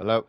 Hello?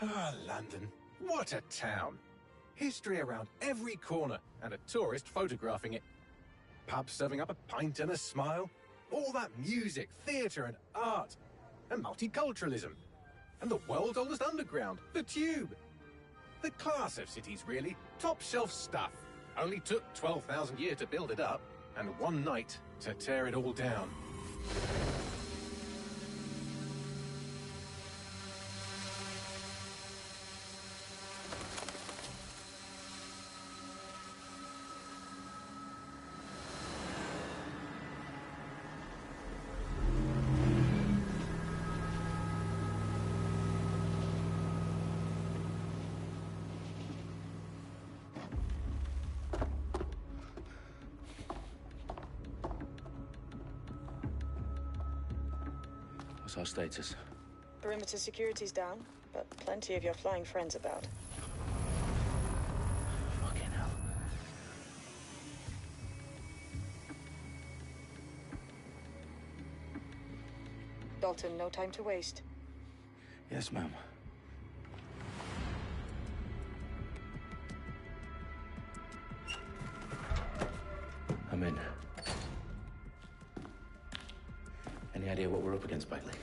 Ah, London. What a town. History around every corner and a tourist photographing it. Pubs serving up a pint and a smile. All that music, theatre and art. And multiculturalism. And the world's oldest underground, the Tube. The class of cities, really. Top shelf stuff. Only took 12,000 years to build it up, and one night to tear it all down. What's our status? Perimeter security's down, but plenty of your flying friends about. Fucking hell. Dalton, no time to waste. Yes, ma'am. I'm in. Any idea what we're up against, Bagley?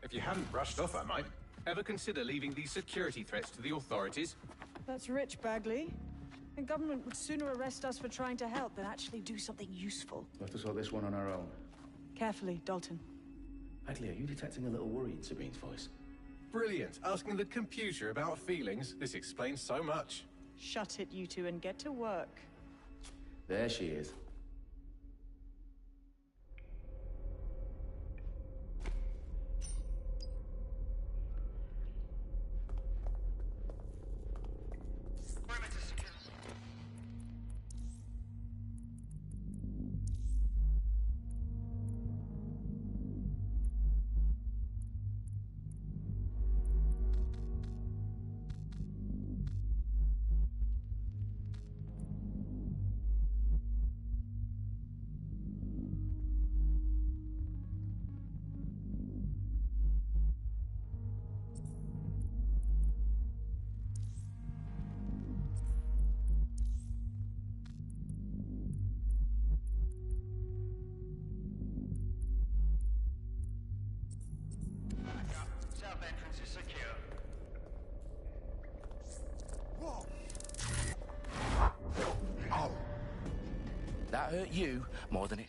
If you hadn't brushed off, I might. Ever consider leaving these security threats to the authorities? That's rich, Bagley. The government would sooner arrest us for trying to help than actually do something useful. We'll have to sort this one on our own. Carefully, Dalton. Bagley, are you detecting a little worry in Sabine's voice? Brilliant. Asking the computer about feelings. This explains so much. Shut it, you two, and get to work. There she is. South entrance is secure. Whoa! That hurt you more than it...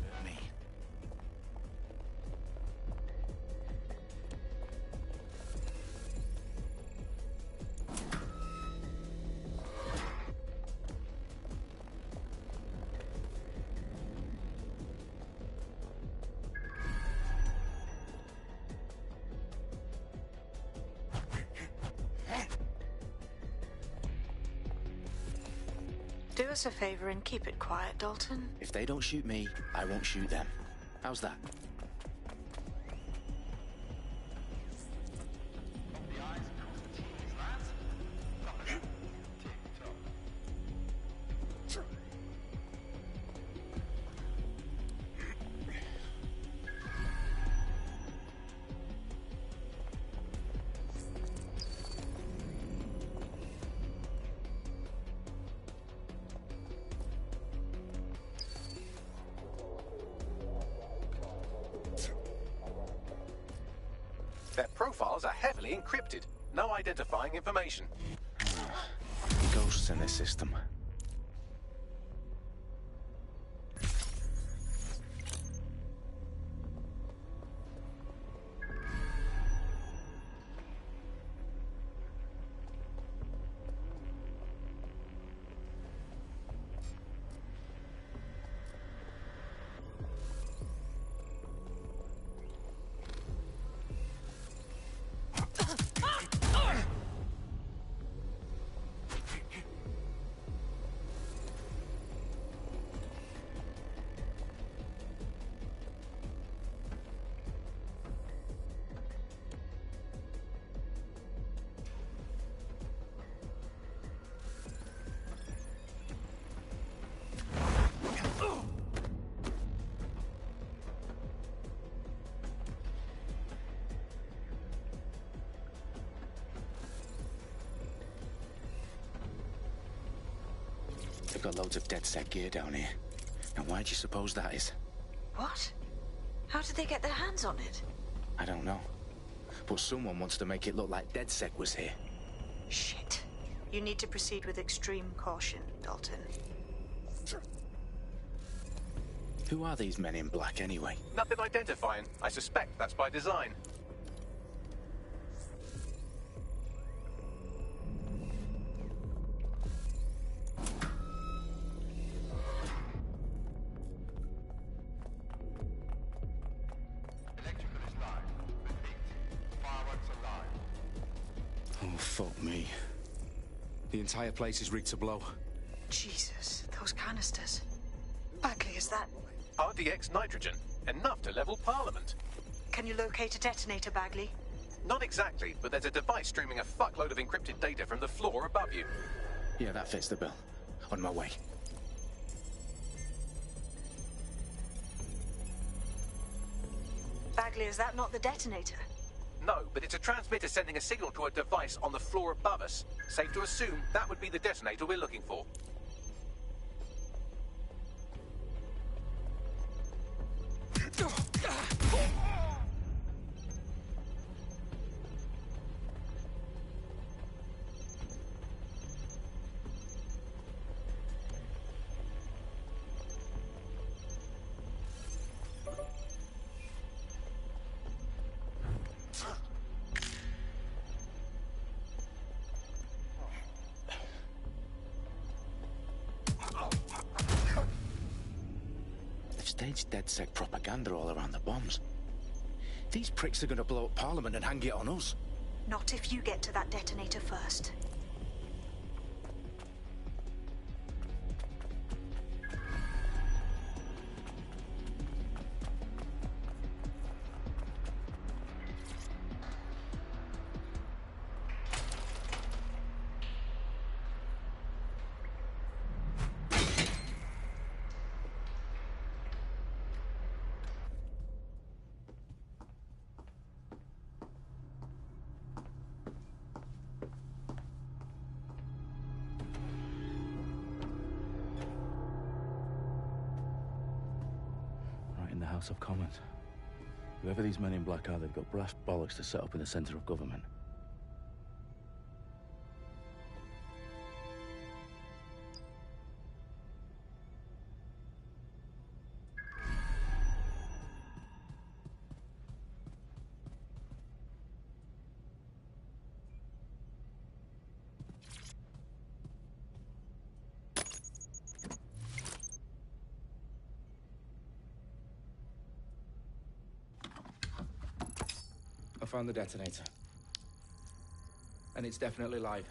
hurt me. us a favor and keep it quiet, Dalton. If they don't shoot me, I won't shoot them. How's that? Their profiles are heavily encrypted. No identifying information. Ghosts in this system. They've got loads of DedSec gear down here. Now, why do you suppose that is? What? How did they get their hands on it? I don't know. But someone wants to make it look like DedSec was here. Shit. You need to proceed with extreme caution, Dalton. Who are these men in black, anyway? Nothing identifying. I suspect that's by design. Electrical is live. Repeat. Fireworks are live. Oh, fuck me. The entire place is rigged to blow. Jesus, those canisters. Bagley, is that... RDX nitrogen. Enough to level Parliament. Can you locate a detonator, Bagley? Not exactly, but there's a device streaming a fuckload of encrypted data from the floor above you. Yeah, that fits the bill. On my way. Bagley, is that not the detonator? No, but it's a transmitter sending a signal to a device on the floor above us. Safe to assume that would be the detonator we're looking for. They've staged DedSec propaganda all around the bombs. These pricks are going to blow up Parliament and hang it on us. Not if you get to that detonator first. In the House of Commons. Whoever these men in black are, they've got brass bollocks to set up in the centre of government. I found the detonator. And it's definitely live.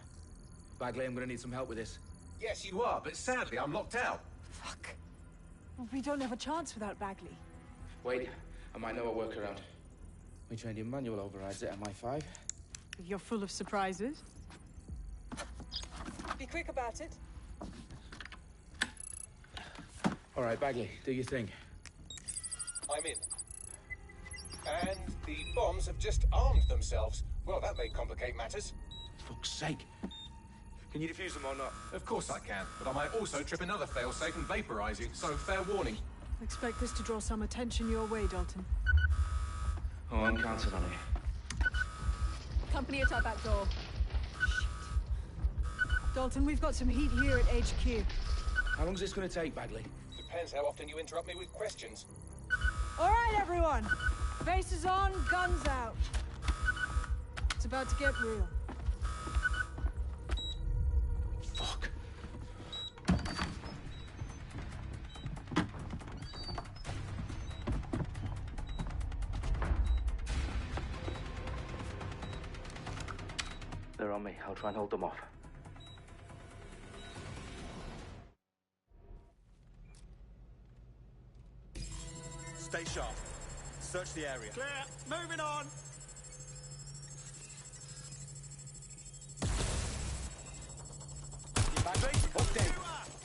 Bagley, I'm gonna need some help with this. Yes, you are, but sadly I'm locked out. Fuck. Well, we don't have a chance without Bagley. Wait, I might know a workaround. We trained in manual overrides at MI5. You're full of surprises. Be quick about it. All right, Bagley, do your thing. I'm in. And the bombs have just armed themselves. Well, that may complicate matters. Fuck's sake. Can you defuse them or not? Of course I can, but I might also trip another failsafe and vaporize you, so fair warning. Expect this to draw some attention your way, Dalton. Oh, I'm counting on it. Company at our back door. Shit. Dalton, we've got some heat here at HQ. How long's this going to take, Bagley? Depends how often you interrupt me with questions. All right, everyone. Faces on, guns out. It's about to get real. Fuck. They're on me. I'll try and hold them off. Stay sharp. Search the area. Clear. Moving on.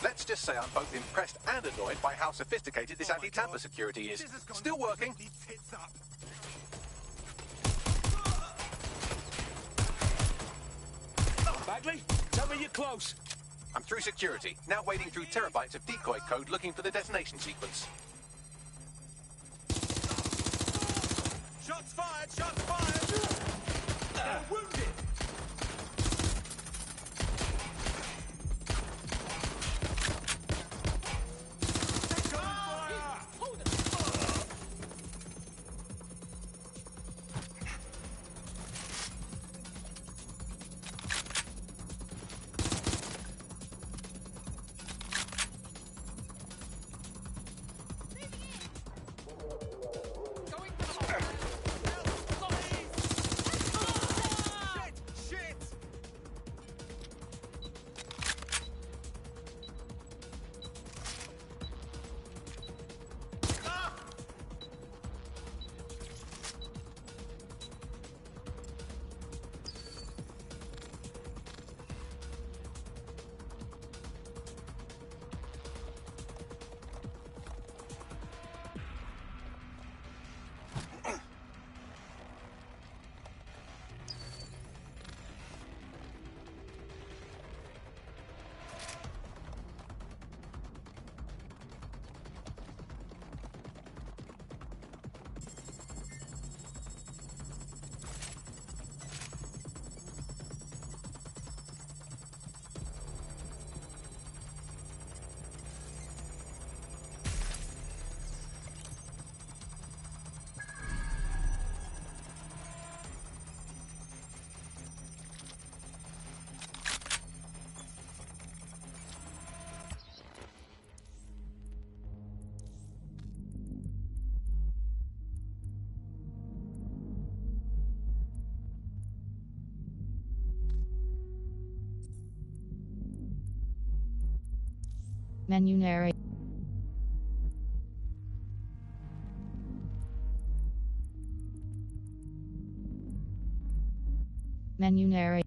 Let's just say I'm both impressed and annoyed by how sophisticated this anti-tamper security is. Still working. Tits up. Bagley, tell me you're close. I'm through security, now wading through terabytes of decoy code looking for the detonation sequence. Shots fired! Shots fired! They're wounded! Take fire! Shit! Menu narrate. Menu narrate.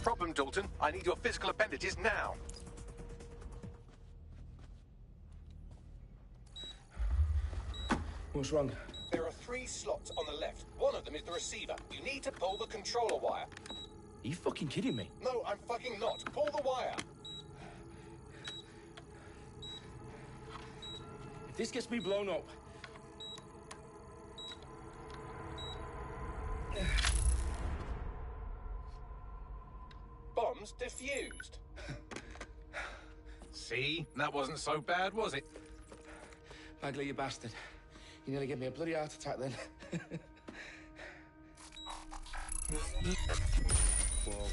Problem, Dalton. I need your physical appendages now. What's wrong? There are 3 slots on the left. One of of them is the receiver. You need to pull the controller wire. Are you fucking kidding me? No, I'm fucking not. Pull the wire. If this gets me blown up... Bombs defused. See? That wasn't so bad, was it? Bagley, you bastard. You nearly gave me a bloody heart attack then.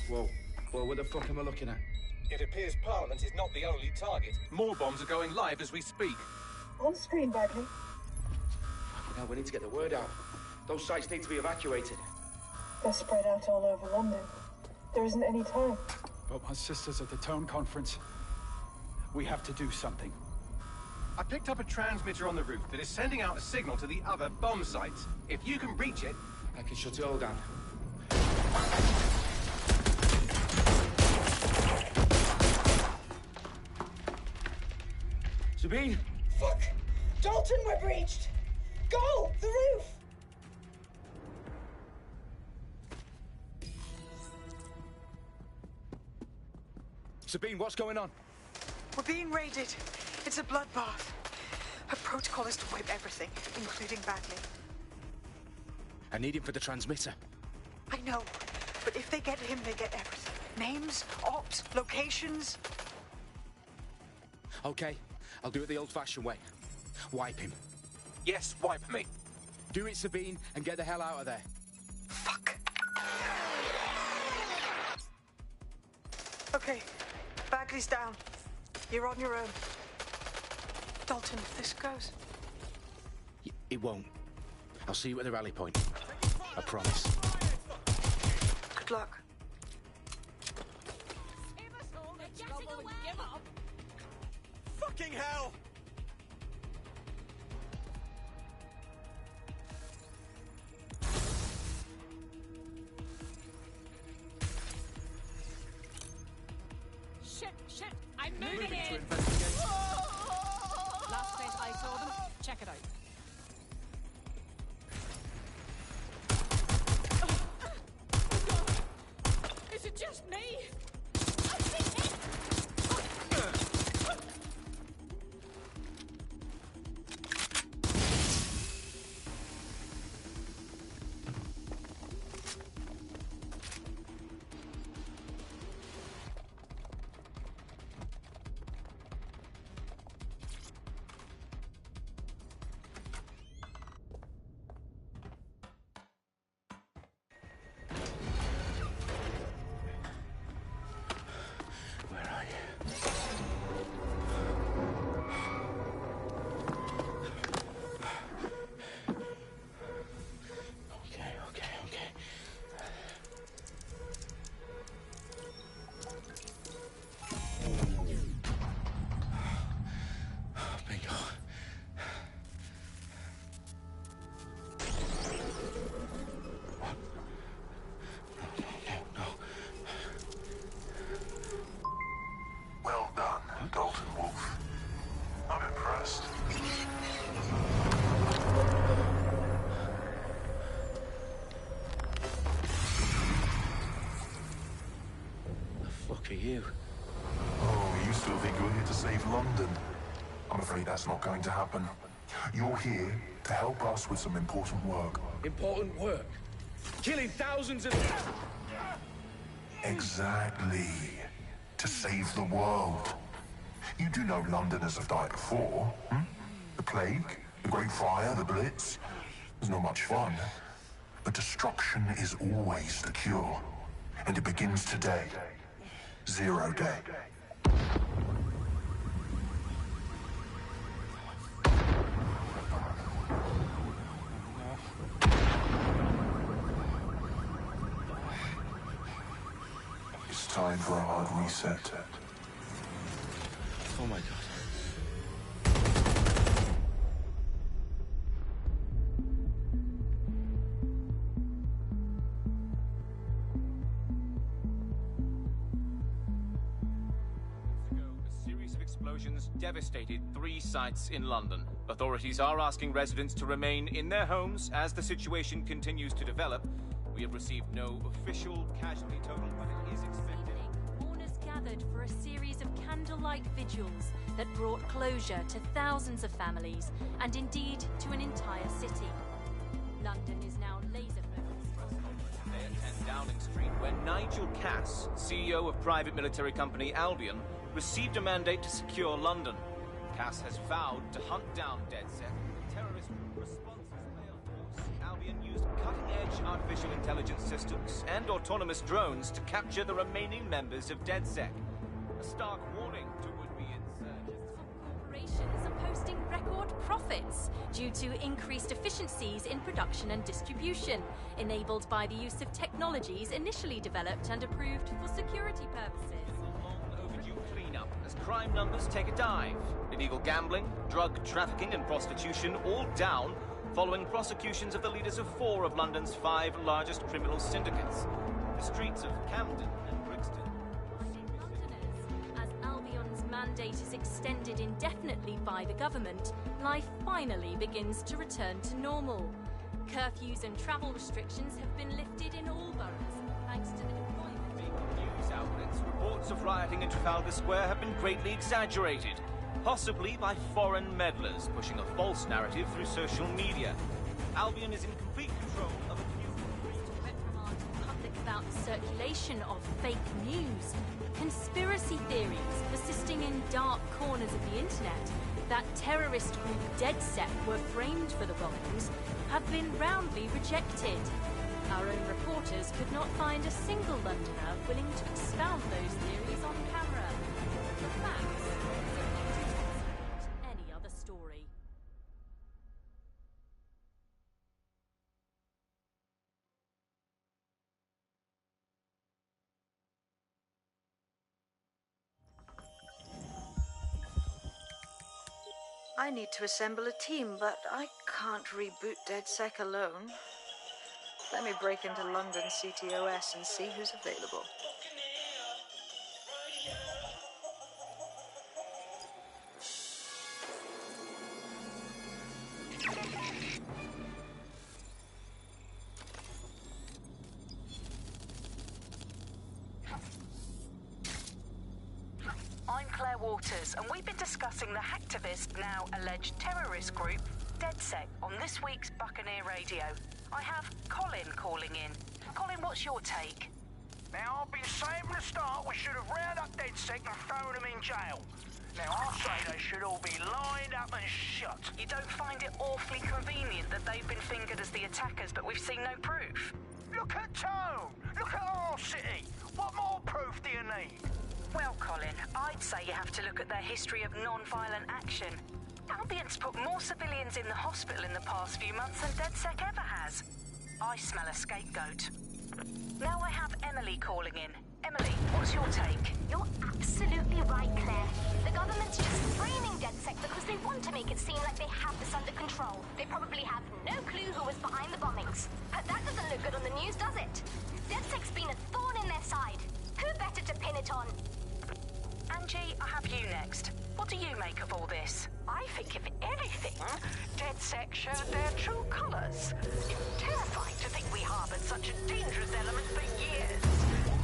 Whoa. What the fuck am I looking at? It appears Parliament is not the only target. More bombs are going live as we speak. On screen, Bagley. Now we need to get the word out. Those sites need to be evacuated. They're spread out all over London. There isn't any time. But my sister's at the Tone Conference. We have to do something. I picked up a transmitter on the roof that is sending out a signal to the other bomb sites. If you can reach it... I can shut it all down. Sabine! Fuck! Dalton, we're breached! Go! The roof! Sabine, what's going on? We're being raided. It's a bloodbath. Her protocol is to wipe everything, including Bagley. I need him for the transmitter. I know, but if they get him, they get everything. Names, ops, locations. Okay, I'll do it the old-fashioned way. Wipe him. Yes, wipe me. Do it, Sabine, and get the hell out of there. Fuck. Okay, Bagley's down. You're on your own. Dalton, if this goes... It won't. I'll see you at the rally point. I promise. Good luck. Fucking hell! Shit! I'm moving in! Last place I saw them, check it out. Is it just me? You. Oh, you still think you're here to save London? I'm afraid that's not going to happen. You're here to help us with some important work. Important work? Killing thousands of... Exactly. To save the world. You do know Londoners have died before, hmm? The Plague, the Great Fire, the Blitz. It's not much fun. But destruction is always the cure. And it begins today. Zero Day. It's time for a hard reset. Oh my God. explosions devastated 3 sites in London. Authorities are asking residents to remain in their homes as the situation continues to develop. We have received no official casualty total, but it is expected. Mourners gathered for a series of candlelight vigils that brought closure to thousands of families and indeed to an entire city. London is now laser-focused. They attend Downing Street, where Nigel Cass, CEO of private military company Albion, received a mandate to secure London. Cass has vowed to hunt down DedSec. The terrorist responses failed force. Albion used cutting-edge artificial intelligence systems and autonomous drones to capture the remaining members of DedSec. A stark warning to would-be insurgents. Corporations are posting record profits due to increased efficiencies in production and distribution, enabled by the use of technologies initially developed and approved for security purposes. As crime numbers take a dive. Illegal gambling, drug trafficking and prostitution all down following prosecutions of the leaders of 4 of London's 5 largest criminal syndicates. The streets of Camden and Brixton. As Albion's mandate is extended indefinitely by the government, life finally begins to return to normal. Curfews and travel restrictions have been lifted in all boroughs, thanks to the deployment. News outlets, reports of rioting in Trafalgar Square have been greatly exaggerated, possibly by foreign meddlers pushing a false narrative through social media. Albion is in complete control of a few reprimand the public about the circulation of fake news, conspiracy theories persisting in dark corners of the internet that terrorist group DedSec were framed for the bombings have been roundly rejected. Our own reporters could not find a single Londoner willing to expound those theories on camera. The facts simply support any other story. I need to assemble a team, but I can't reboot DedSec alone. Let me break into London CTOS and see who's available. I'm Claire Waters, and we've been discussing the hacktivist, now alleged terrorist group, DedSec, on this week's Buccaneer Radio. I have Colin calling in. Colin, what's your take? Now, I've been saying from the start we should have rounded up DedSec and thrown them in jail. Now, I say they should all be lined up and shot. You don't find it awfully convenient that they've been fingered as the attackers, but we've seen no proof? Look at Tone! Look at our city! What more proof do you need? Well, Colin, I'd say you have to look at their history of non-violent action. Albion's put more civilians in the hospital in the past few months than DedSec ever has. I smell a scapegoat. Now I have Emily calling in. Emily, what's your take? You're absolutely right, Claire. The government's just framing DedSec because they want to make it seem like they have this under control. They probably have no clue who was behind the bombings. But that doesn't look good on the news, does it? DedSec's been a thorn in their side. Who better to pin it on? Angie, I have you next. What do you make of all this? I think, if anything, DedSec showed their true colours. It's terrifying to think we harboured such a dangerous element for years.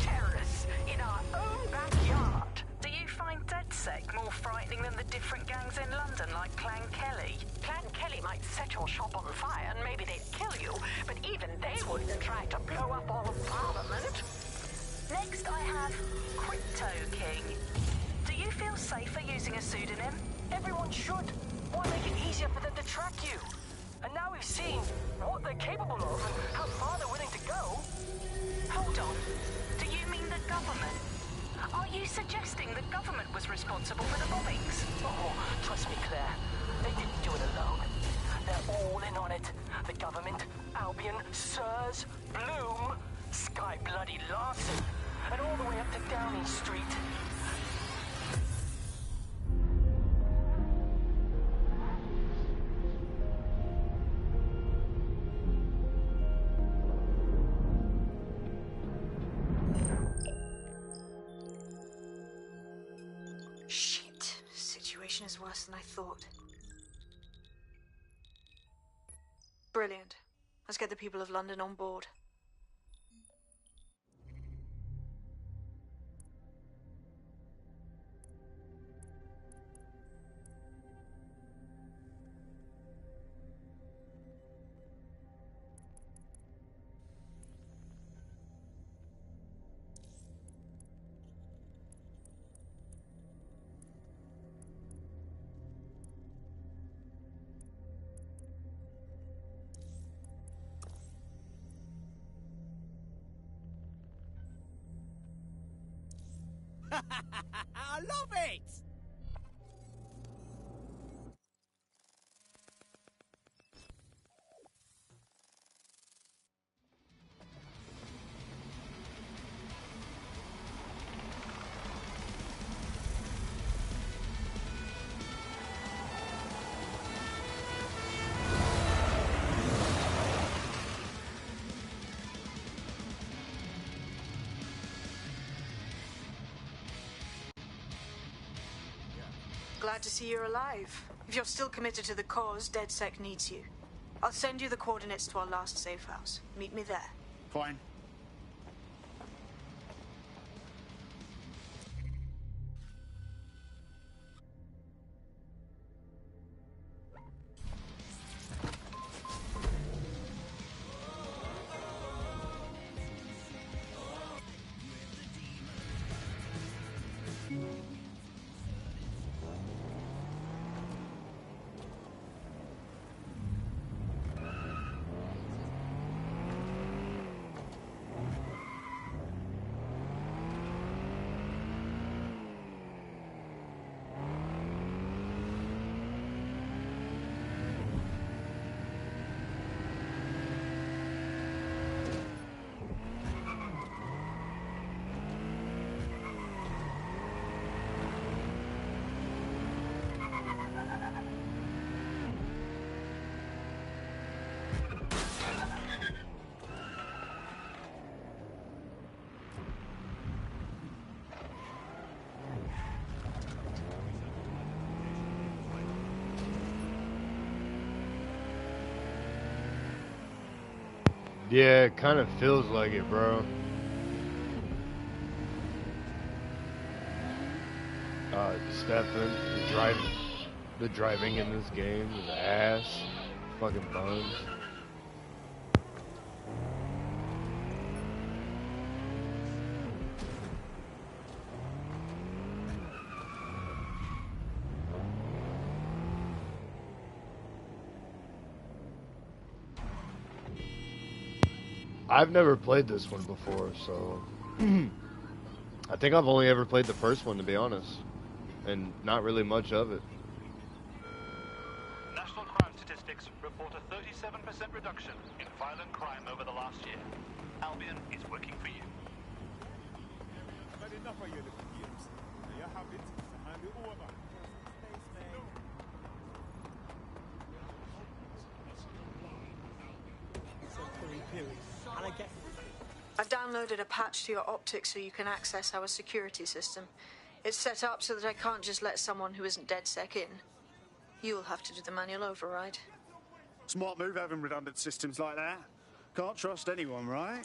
Terrorists in our own backyard. Do you find DedSec more frightening than the different gangs in London, like Clan Kelly? Clan Kelly might set your shop on fire and maybe they'd kill you, but even they wouldn't try to blow up all of Parliament. Next, I have Crypto King. Do you feel safer using a pseudonym? Everyone should. Why make it easier for them to track you? And now we've seen what they're capable of and how far they're willing to go. Hold on. Do you mean the government? Are you suggesting the government was responsible for the bombings? Oh, trust me, Claire. They didn't do it alone. They're all in on it. The government, Albion, Sirs, Bloom, Sky Bloody Larson, and all the way up to Downing Street. worse than I thought. Brilliant. Let's get the people of London on board. I love it! Glad to see you're alive. If you're still committed to the cause, DedSec needs you. I'll send you the coordinates to our last safe house. Meet me there. Fine. Yeah, it kind of feels like it, bro. Stefan, the driving in this game is ass. Fucking buns. I've never played this one before, so I think I've only ever played the first one, to be honest, and not really much of it. National crime statistics report a 37% reduction in violent crime over the last year. Albion is working for you. But enough of your little games. You have it to hand it over. I've downloaded a patch to your optics so you can access our security system. It's set up so that I can't just let someone who isn't DedSec in. You'll have to do the manual override. Smart move having redundant systems like that. Can't trust anyone, right?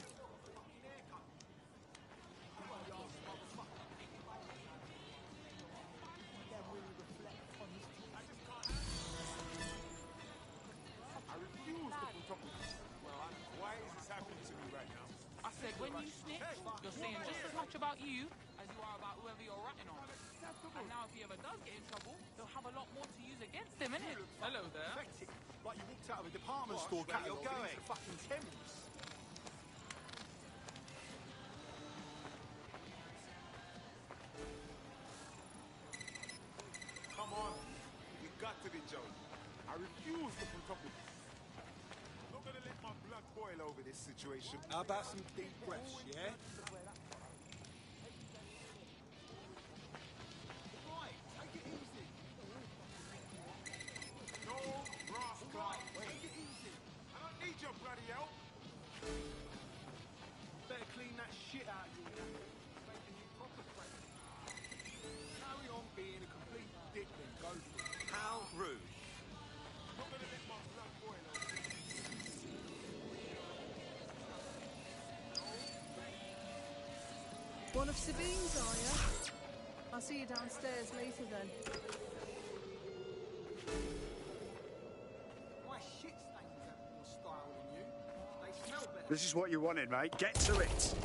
I said, when you snitch, you're saying just as much about you as you are about whoever you're ratting on. And now if he ever does get in trouble, they'll have a lot more to use against him, innit? Hello there. Like you walked out of a department store catalogue and into the fucking Thames. Come on, you got to be joking. I refuse to put up with this. I'm not gonna let my blood boil over this situation. How about some deep breaths, yeah? Right, take it easy. No brass clout. Take it easy. I don't need your bloody help. Better clean that shit out of you now. Making you proper crazy. Carry on being a complete dick then, go for it. One of Sabine's, are you? I'll see you downstairs later then. This is what you wanted, mate. Get to it.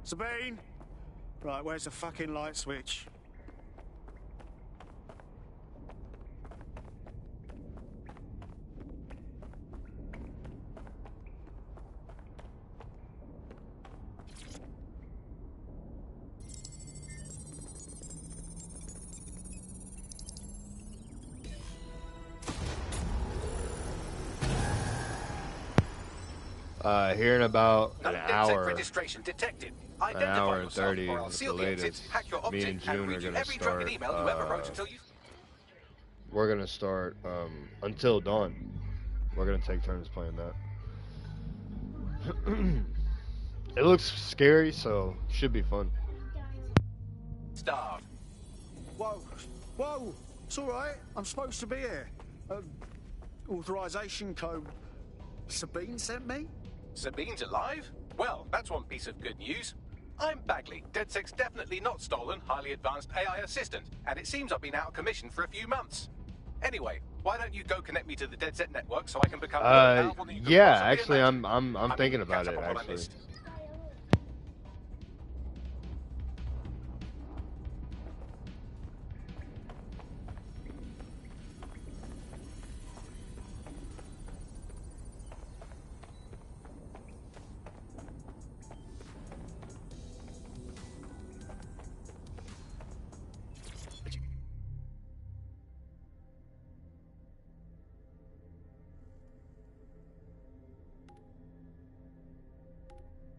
Sabine! Right, where's the fucking light switch? Here in about an No hour. registration detected. An hour and 30 at the latest. Me and June are gonna start. We're gonna start until dawn. We're gonna take turns playing that. It looks scary, so should be fun. Starve. Whoa, whoa! It's all right. I'm supposed to be here. Authorization code. Sabine sent me. Sabine's alive? Well, that's one piece of good news. I'm Bagley, DedSec's definitely not stolen, highly advanced AI assistant, and it seems I've been out of commission for a few months. Anyway, why don't you go connect me to the DedSec network so I can become more powerful than you could yeah, possibly actually, imagine? I'm thinking about catch it. up on what I Actually, missed.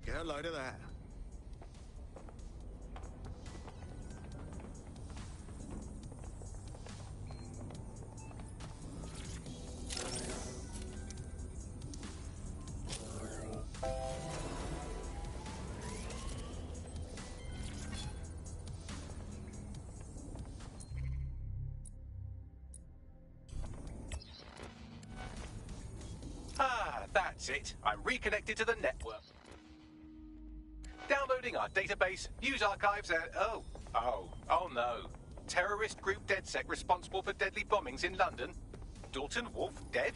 Get a load of that. Ah, that's it. I'm reconnected to the network. Downloading our database, news archives, and oh no. Terrorist group DedSec responsible for deadly bombings in London. Dalton Wolf dead?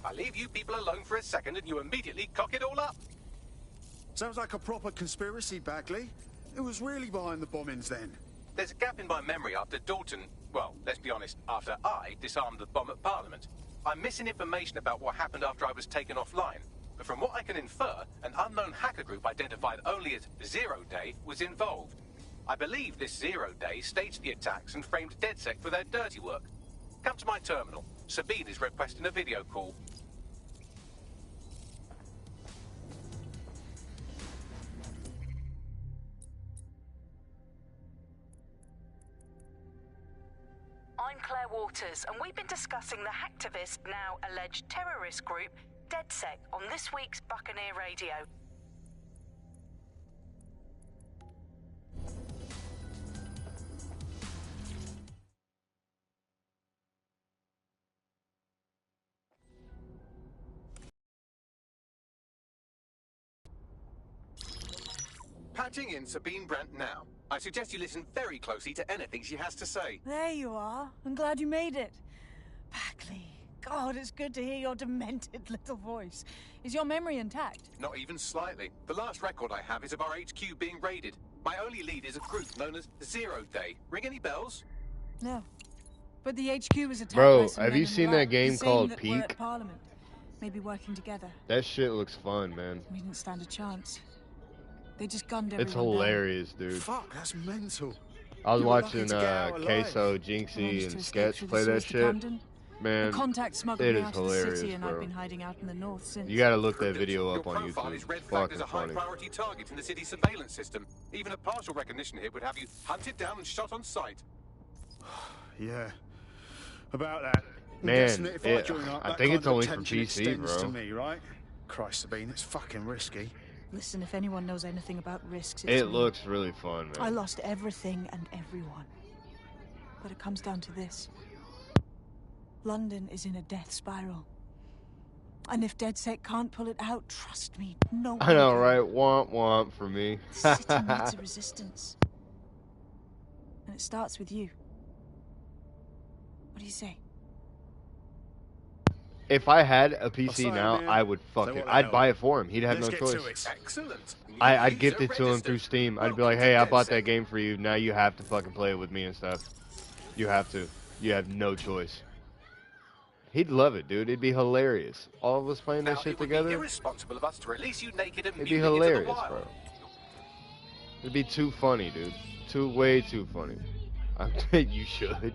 I leave you people alone for a second and you immediately cock it all up. Sounds like a proper conspiracy, Bagley. Who was really behind the bombings then? There's a gap in my memory after Dalton, well, let's be honest, after I disarmed the bomb at Parliament. I'm missing information about what happened after I was taken offline. But from what I can infer, an unknown hacker group identified only as Zero Day was involved. I believe this Zero Day staged the attacks and framed DedSec for their dirty work. Come to my terminal. Sabine is requesting a video call. I'm Claire Waters, and we've been discussing the hacktivist, now alleged terrorist group, DedSec, on this week's Buccaneer Radio. Patching in Sabine Brandt now. I suggest you listen very closely to anything she has to say. There you are. I'm glad you made it. Bagley. God, it's good to hear your demented little voice. Is your memory intact? Not even slightly. The last record I have is of our HQ being raided. My only lead is a group known as Zero Day. Ring any bells? No. But the HQ was attacked Bro, by some have men you in seen Iraq, that game saying called that we're at Peak? Parliament. Maybe working together. That shit looks fun, man. We didn't stand a chance. They just gunned everyone It's hilarious, down. dude. Fuck, that's mental. I was You were lucky watching to get out alive. Queso, Jinxie, Managed and to escape Sketch through the play that Suez to shit. Camden. Man, The contact smuggled it me is out of the hilarious, city, and bro. I've been hiding out in the north since. You gotta look that video Your up on profile YouTube. is red It's flagged as a fucking funny. high-priority target in the city's surveillance system. Even a partial recognition here would have you hunted down and shot on sight. Yeah. About that. I'm Man, guessing that if I it- join up, I that think kind it's of only for attention PC, extends bro. to me, right? Christ, Sabine, it's fucking risky. Listen, if anyone knows anything about risks, It looks really fun, man. I lost everything and everyone. But it comes down to this. London is in a death spiral. And if DedSec can't pull it out, trust me, no one I know, can. right? Womp womp for me. The city needs a resistance. And it starts with you. What do you say? If I had a PC sorry, now, man. I would fuck So it. what the I'd hell? buy it for him. He'd have Let's no get to choice. it. Excellent. I'd gift it to him through Steam. I'd be like, hey, I bought that game for you. Now you have to fucking play it with me and stuff. You have to. You have no choice. He'd love it, dude. It'd be hilarious. All of us playing that shit It would be together. irresponsible of us to release you naked and It'd be mewing into the hilarious, wild. bro. It'd be too funny, dude. Way too funny. You should.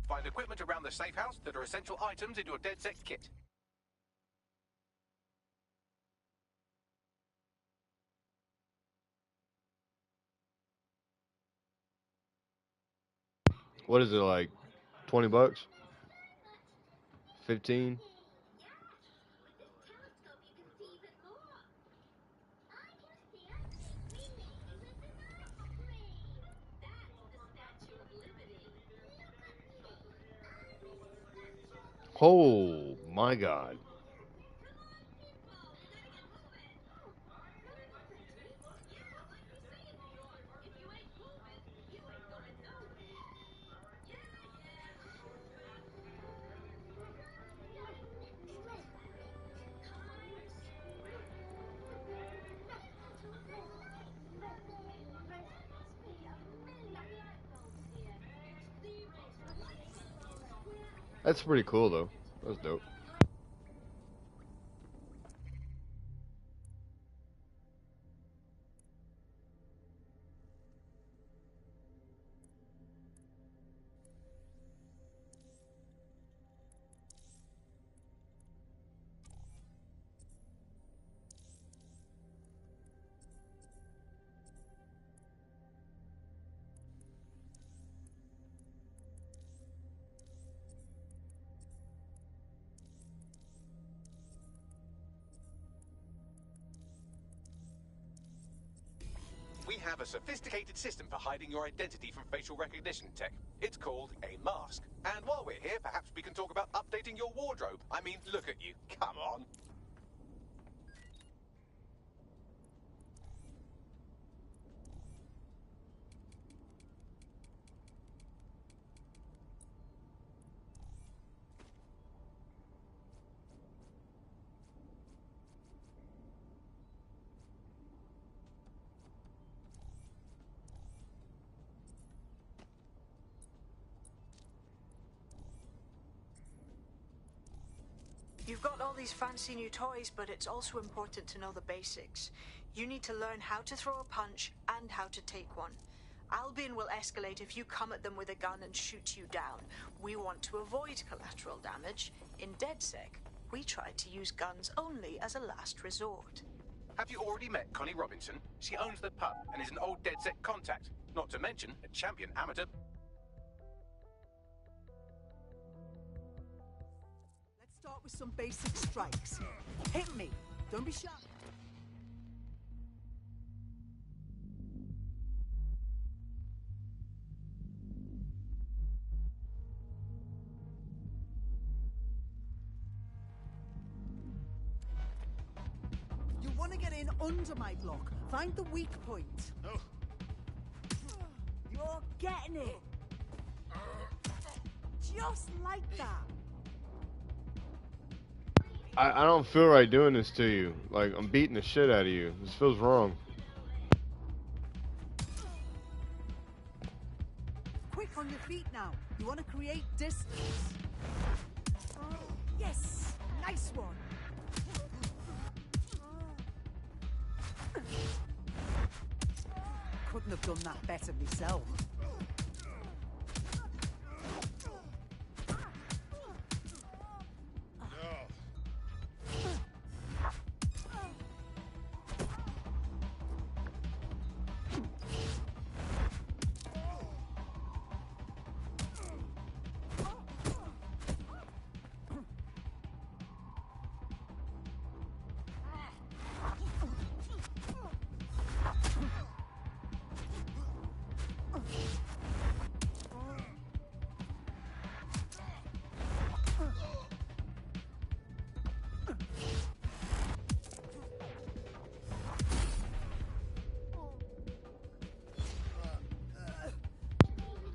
Find equipment around the safe house that are essential items in your DedSec kit. What is it, like 20 bucks? 15? Oh my god. That's pretty cool though. That's dope. We have a sophisticated system for hiding your identity from facial recognition tech. It's called a mask. And while we're here, perhaps we can talk about updating your wardrobe. I mean, look at you. Come on. You've got all these fancy new toys, but it's also important to know the basics. You need to learn how to throw a punch and how to take one. Albion will escalate if you come at them with a gun and shoot you down. We want to avoid collateral damage. In DedSec, we try to use guns only as a last resort. Have you already met Connie Robinson? She owns the pub and is an old DedSec contact. Not to mention a champion amateur. Let's start with some basic strikes. Hit me. Don't be shy. You want to get in under my block. Find the weak point. Oh. You're getting it. Just like that. I don't feel right doing this to you. Like, I'm beating the shit out of you. This feels wrong. Quick on your feet now. You want to create distance. Yes, nice one. Couldn't have done that better myself.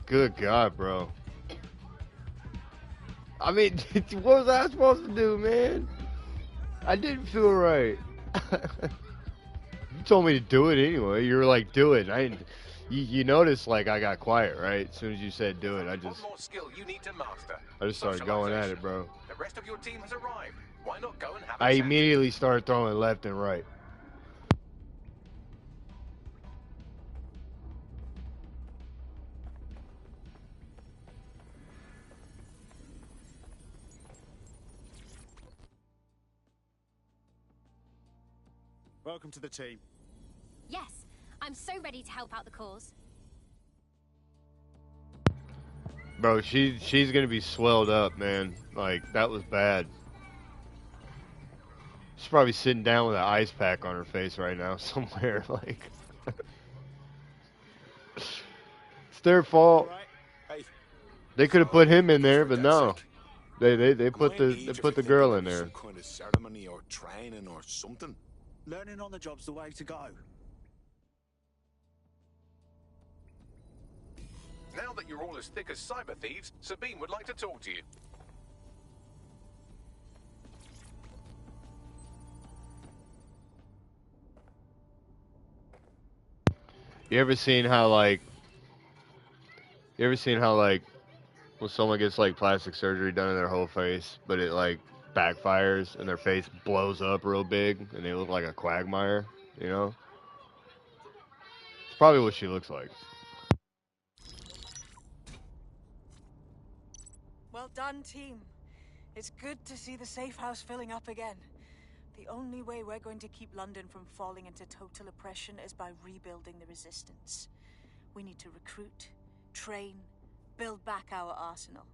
Good God, bro. I mean, what was I supposed to do, man? I didn't feel right. You told me to do it anyway. You were like, do it. I didn't. You noticed, like, I got quiet, right? As soon as you said do it, I just started going at it, bro. The rest of your team has arrived. Why not go and have I immediately started throwing left and right. Welcome to the team. Yes, I'm so ready to help out the cause. Bro, she's gonna be swelled up, man. Like, that was bad. She's probably sitting down with an ice pack on her face right now somewhere. Like, it's their fault. They could have put him in there, but no. They put the girl in there. Some kind of ceremony or training or something. Learning on the job's the way to go. Now that you're all as thick as cyber thieves, Sabine would like to talk to you. You ever seen how like when someone gets like plastic surgery done in their whole face, but it like backfires and their face blows up real big and they look like a quagmire, you know? It's probably what she looks like. Well done, team. It's good to see the safe house filling up again. The only way we're going to keep London from falling into total oppression is by rebuilding the resistance. We need to recruit, train, build back our arsenal.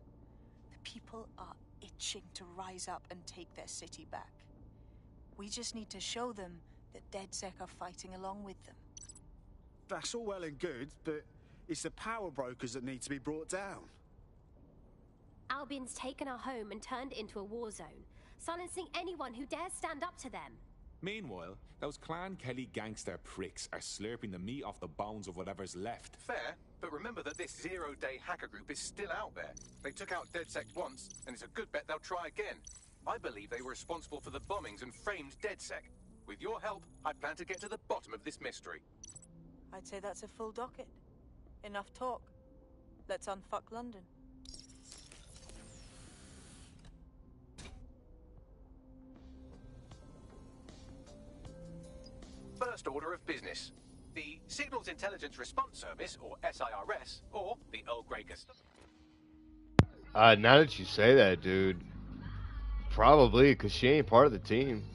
The people are itching to rise up and take their city back. We just need to show them that DedSec are fighting along with them. That's all well and good, but it's the power brokers that need to be brought down. Albion's taken our home and turned it into a war zone, silencing anyone who dares stand up to them. Meanwhile, those Clan Kelly gangster pricks are slurping the meat off the bones of whatever's left. Fair, but remember that this zero-day hacker group is still out there. They took out DedSec once, and it's a good bet they'll try again. I believe they were responsible for the bombings and framed DedSec. With your help, I plan to get to the bottom of this mystery. I'd say that's a full docket. Enough talk. Let's unfuck London. First order of business. The Signals Intelligence Response Service, or SIRS, or the Earl Grey Custodian. Now that you say that, dude, probably, because she ain't part of the team.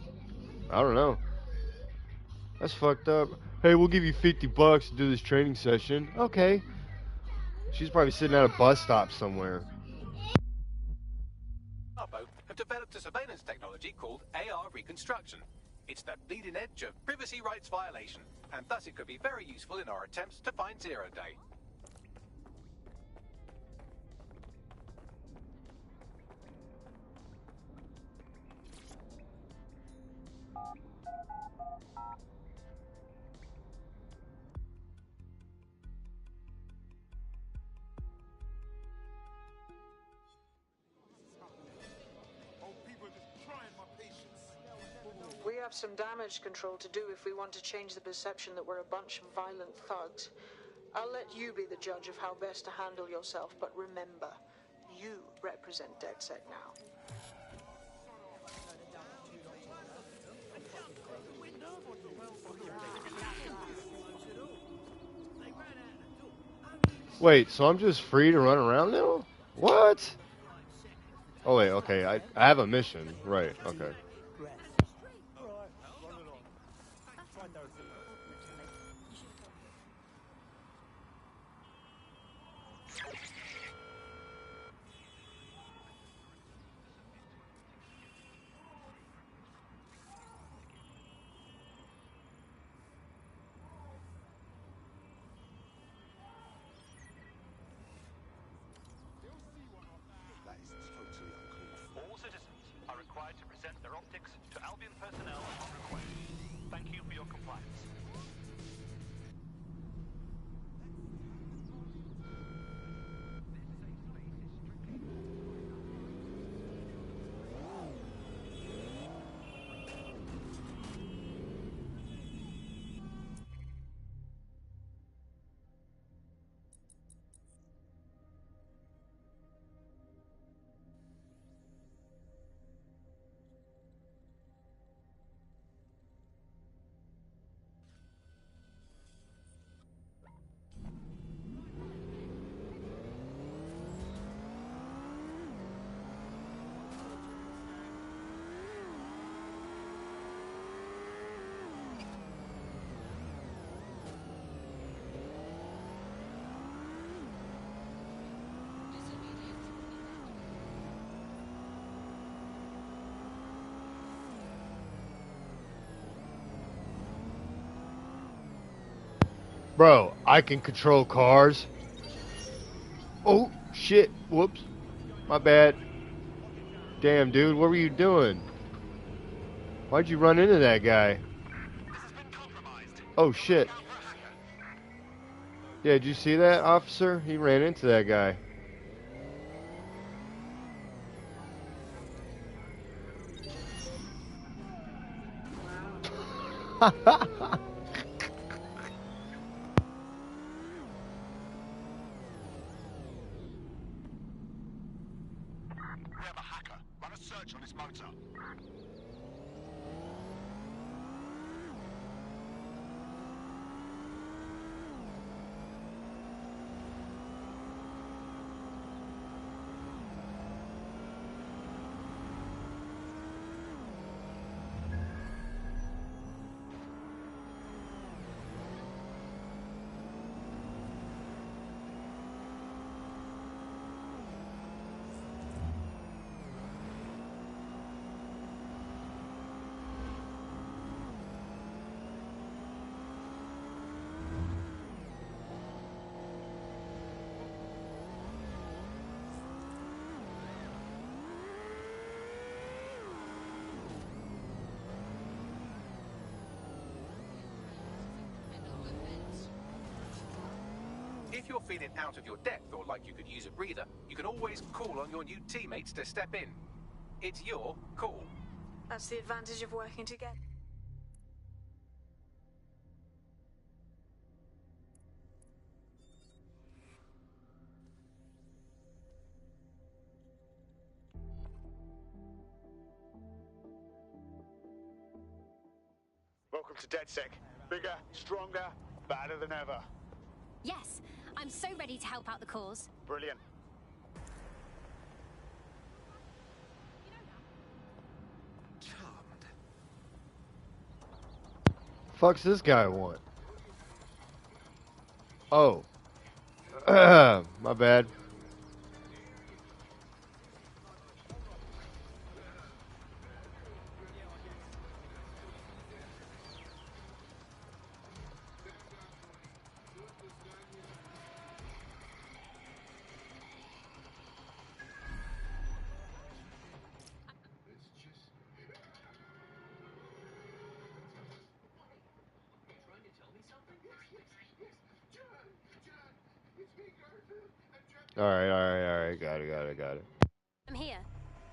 I don't know. That's fucked up. Hey, we'll give you $50 to do this training session. Okay. She's probably sitting at a bus stop somewhere. Arbo have developed a surveillance technology called AR Reconstruction. It's the bleeding edge of privacy rights violation, and thus it could be very useful in our attempts to find Zero Day. We have some damage control to do if we want to change the perception that we're a bunch of violent thugs. I'll let you be the judge of how best to handle yourself, but remember, you represent DedSec now. Wait, so I'm just free to run around now? What? Oh wait, okay, I have a mission. Right, okay. All citizens are required to present their Bro, I can control cars. Oh, shit. Whoops. My bad. Damn, dude, what were you doing? Why'd you run into that guy? Oh, shit. Yeah, did you see that, officer? He ran into that guy. Run a search on his motor. If you're feeling out of your depth or like you could use a breather, you can always call on your new teammates to step in. It's your call. That's the advantage of working together. Welcome to DedSec. Bigger, stronger, better than ever. Yes, I'm so ready to help out the cause. Brilliant. Fuck's this guy want? Oh. My bad. Alright, got it. I'm here.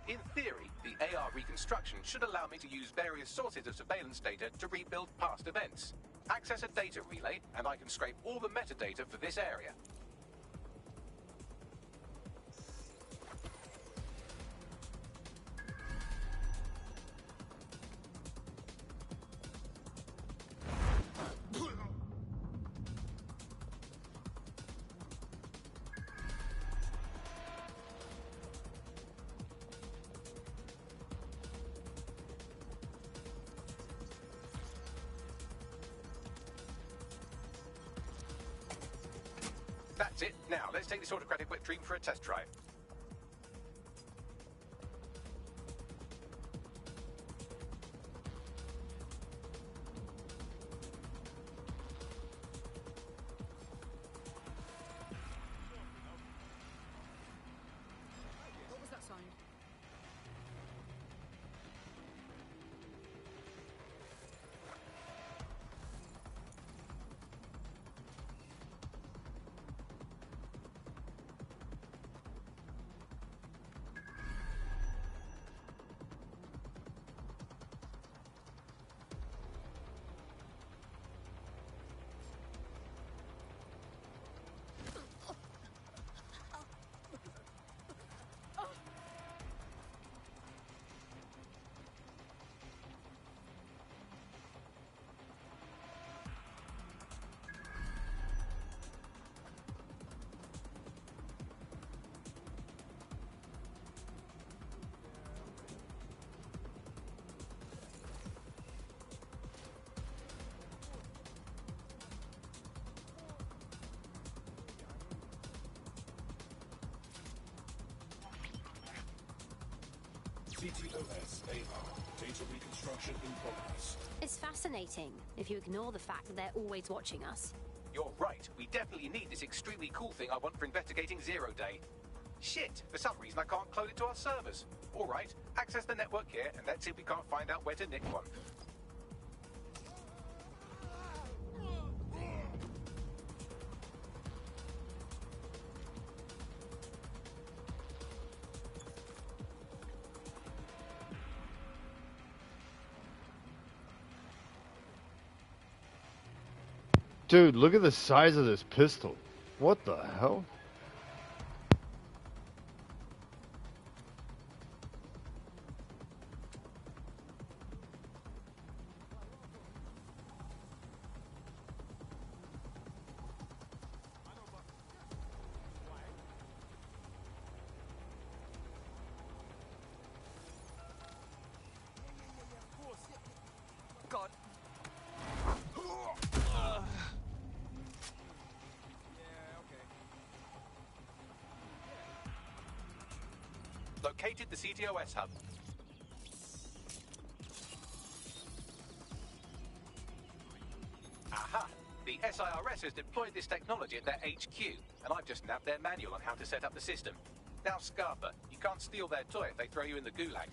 In theory, the AR reconstruction should allow me to use various sources of surveillance data to rebuild past events. Access a data relay, and I can scrape all the metadata for this area. That's it. Now, let's take this autocratic wet dream for a test drive. What was that sign? CTOS AR. Data reconstruction in progress. It's fascinating, if you ignore the fact that they're always watching us. You're right. We definitely need this extremely cool thing I want for investigating Zero Day. Shit, for some reason I can't clone it to our servers. All right, access the network here, and let's see if we can't find out where to nick one. Dude, look at the size of this pistol. What the hell? God. Located the CTOS hub. Aha! The SIRS has deployed this technology at their HQ, and I've just nabbed their manual on how to set up the system. Now, Scarpa, you can't steal their toy if they throw you in the gulag.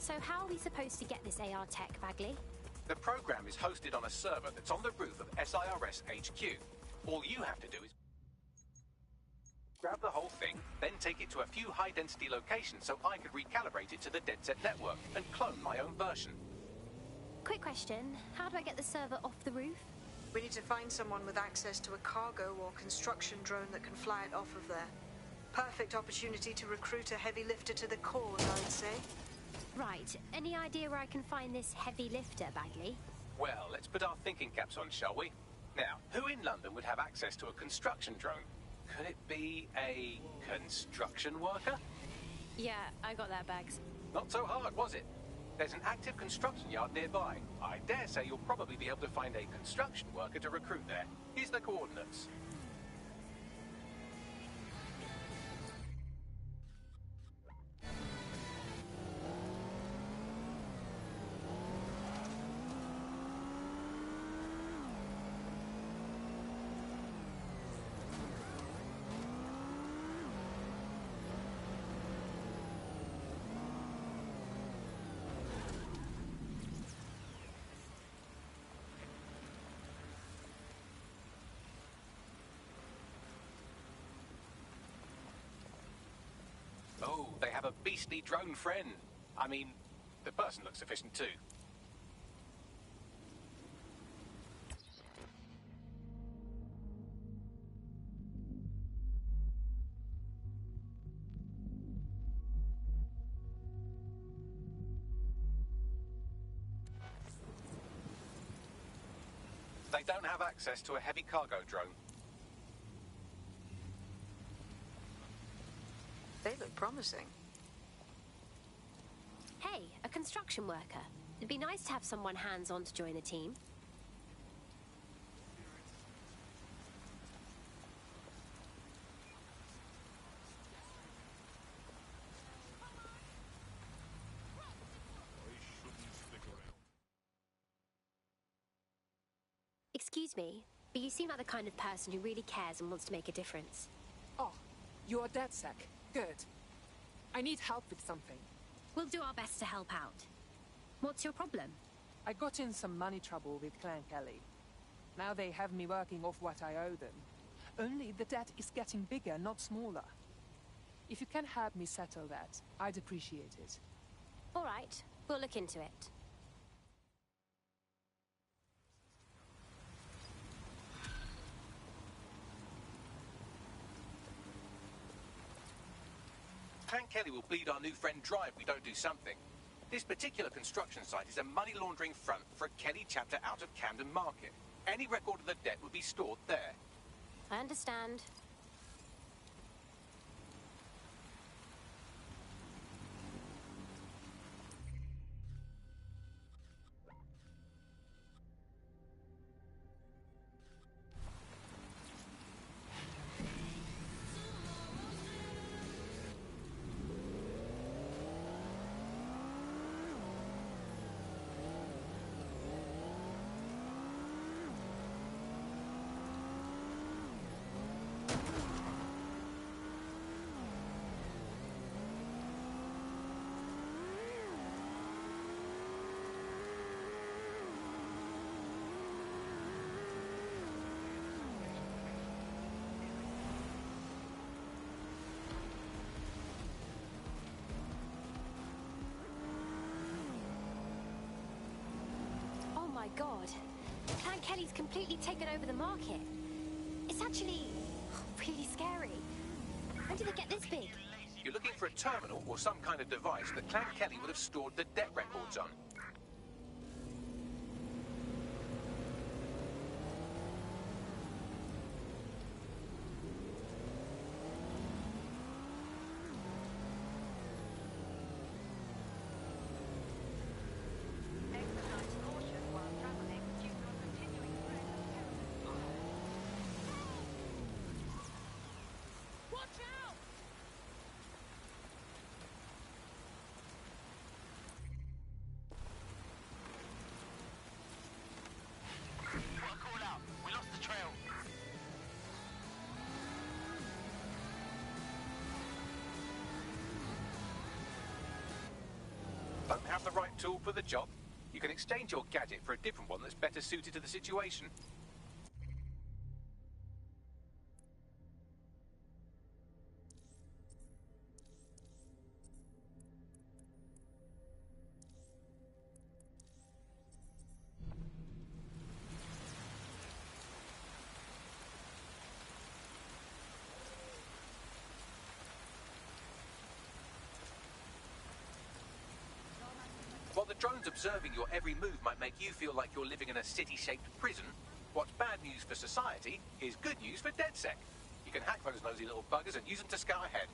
So how are we supposed to get this AR tech, Bagley? The program is hosted on a server that's on the roof of SIRS HQ. All you have to do is grab the whole thing, then take it to a few high-density locations so I could recalibrate it to the DedSec network and clone my own version. Quick question, how do I get the server off the roof? We need to find someone with access to a cargo or construction drone that can fly it off of there. Perfect opportunity to recruit a heavy lifter to the cause, I'd say. Right, any idea where I can find this heavy lifter, Bagley? Well, let's put our thinking caps on, shall we? Now, who in London would have access to a construction drone? Could it be a construction worker? Yeah, I got that, Bags. Not so hard, was it? There's an active construction yard nearby. I dare say you'll probably be able to find a construction worker to recruit there. Here's the coordinates. Oh, they have a beastly drone friend. I mean, the person looks efficient too. They don't have access to a heavy cargo drone. They look promising. Hey, a construction worker. It'd be nice to have someone hands-on to join the team. Excuse me, but you seem like the kind of person who really cares and wants to make a difference. Oh, you're DedSec. Good. I need help with something. We'll do our best to help out. What's your problem? I got in some money trouble with Clan Kelly. Now they have me working off what I owe them. Only the debt is getting bigger, not smaller. If you can help me settle that, I'd appreciate it. All right, we'll look into it. Clan Kelly will bleed our new friend dry if we don't do something. This particular construction site is a money laundering front for a Kelly chapter out of Camden Market. Any record of the debt would be stored there. I understand. god. Clan Kelly's completely taken over the market. It's actually really scary. When did they get this big? You're looking for a terminal or some kind of device that Clan Kelly would have stored the debt records on. Don't have the right tool for the job? You can exchange your gadget for a different one that's better suited to the situation. While the drones observing your every move might make you feel like you're living in a city-shaped prison, what's bad news for society is good news for DedSec. You can hack those nosy little buggers and use them to scout ahead.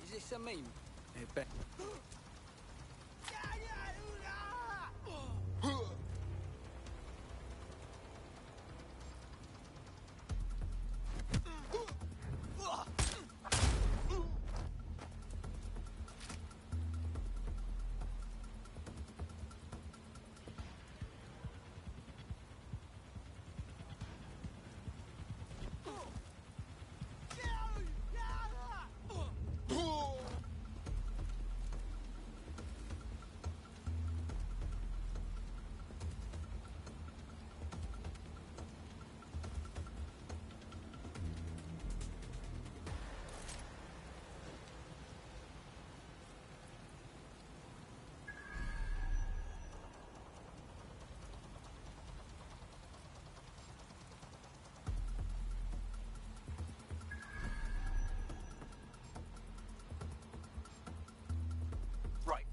Is this a meme?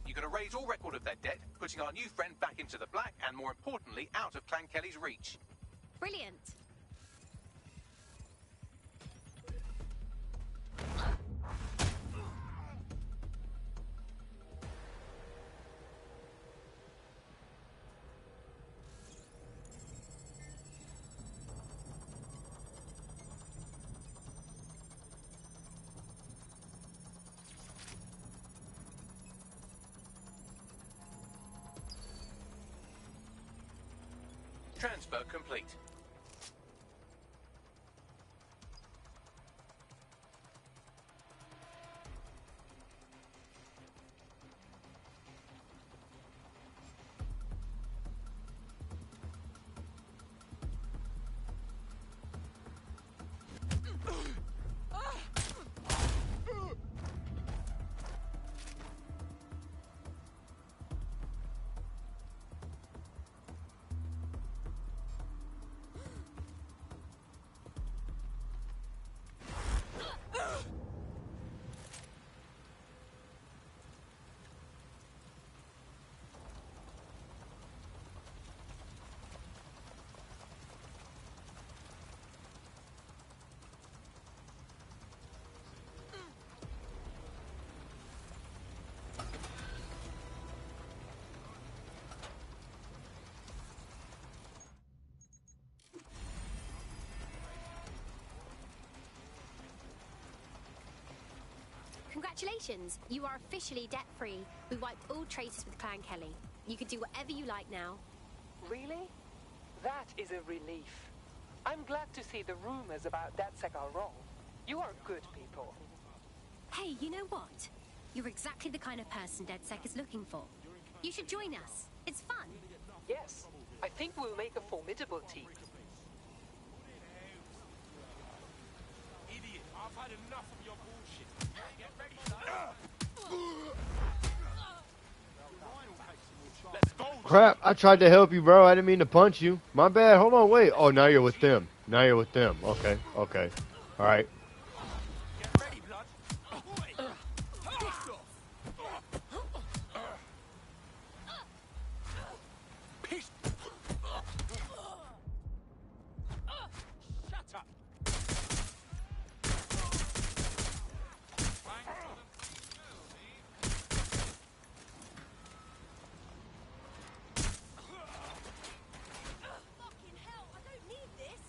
You can erase all record of their debt, putting our new friend back into the black and, more importantly, out of Clan Kelly's reach. Brilliant. Transfer complete. Congratulations! You are officially debt-free. We wiped all traces with Clan Kelly. You can do whatever you like now. Really? That is a relief. I'm glad to see the rumors about DedSec are wrong. You are good people. Hey, you know what? You're exactly the kind of person DedSec is looking for. You should join us. It's fun. Yes, I think we'll make a formidable team. Idiot, I've had enough of your bullshit. Get ready, son. Let's go. Crap, I tried to help you, bro. I didn't mean to punch you. My bad. Hold on, wait. Oh, now you're with them. Now you're with them. Okay, okay. All right. Get ready, blood. Piss. Shut up. Fucking hell, I don't need this.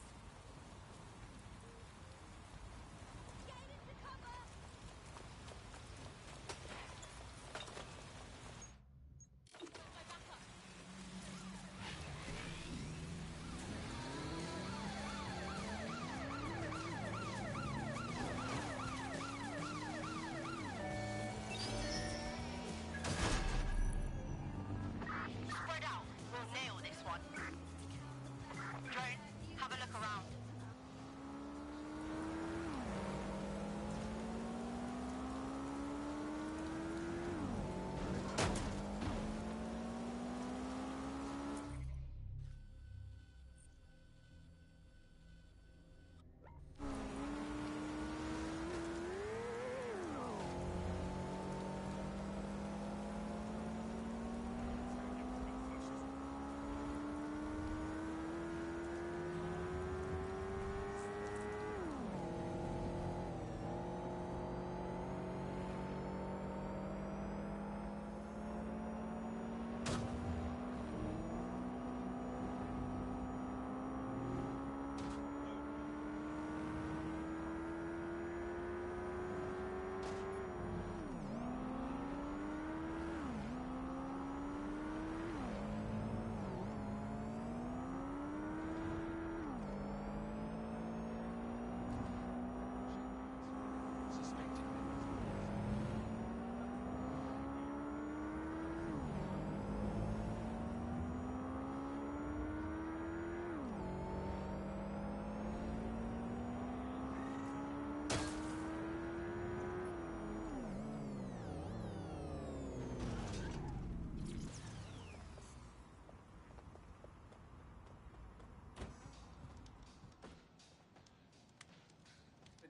Get into cover. Spread out. We'll nail this one. Drone, have a look around.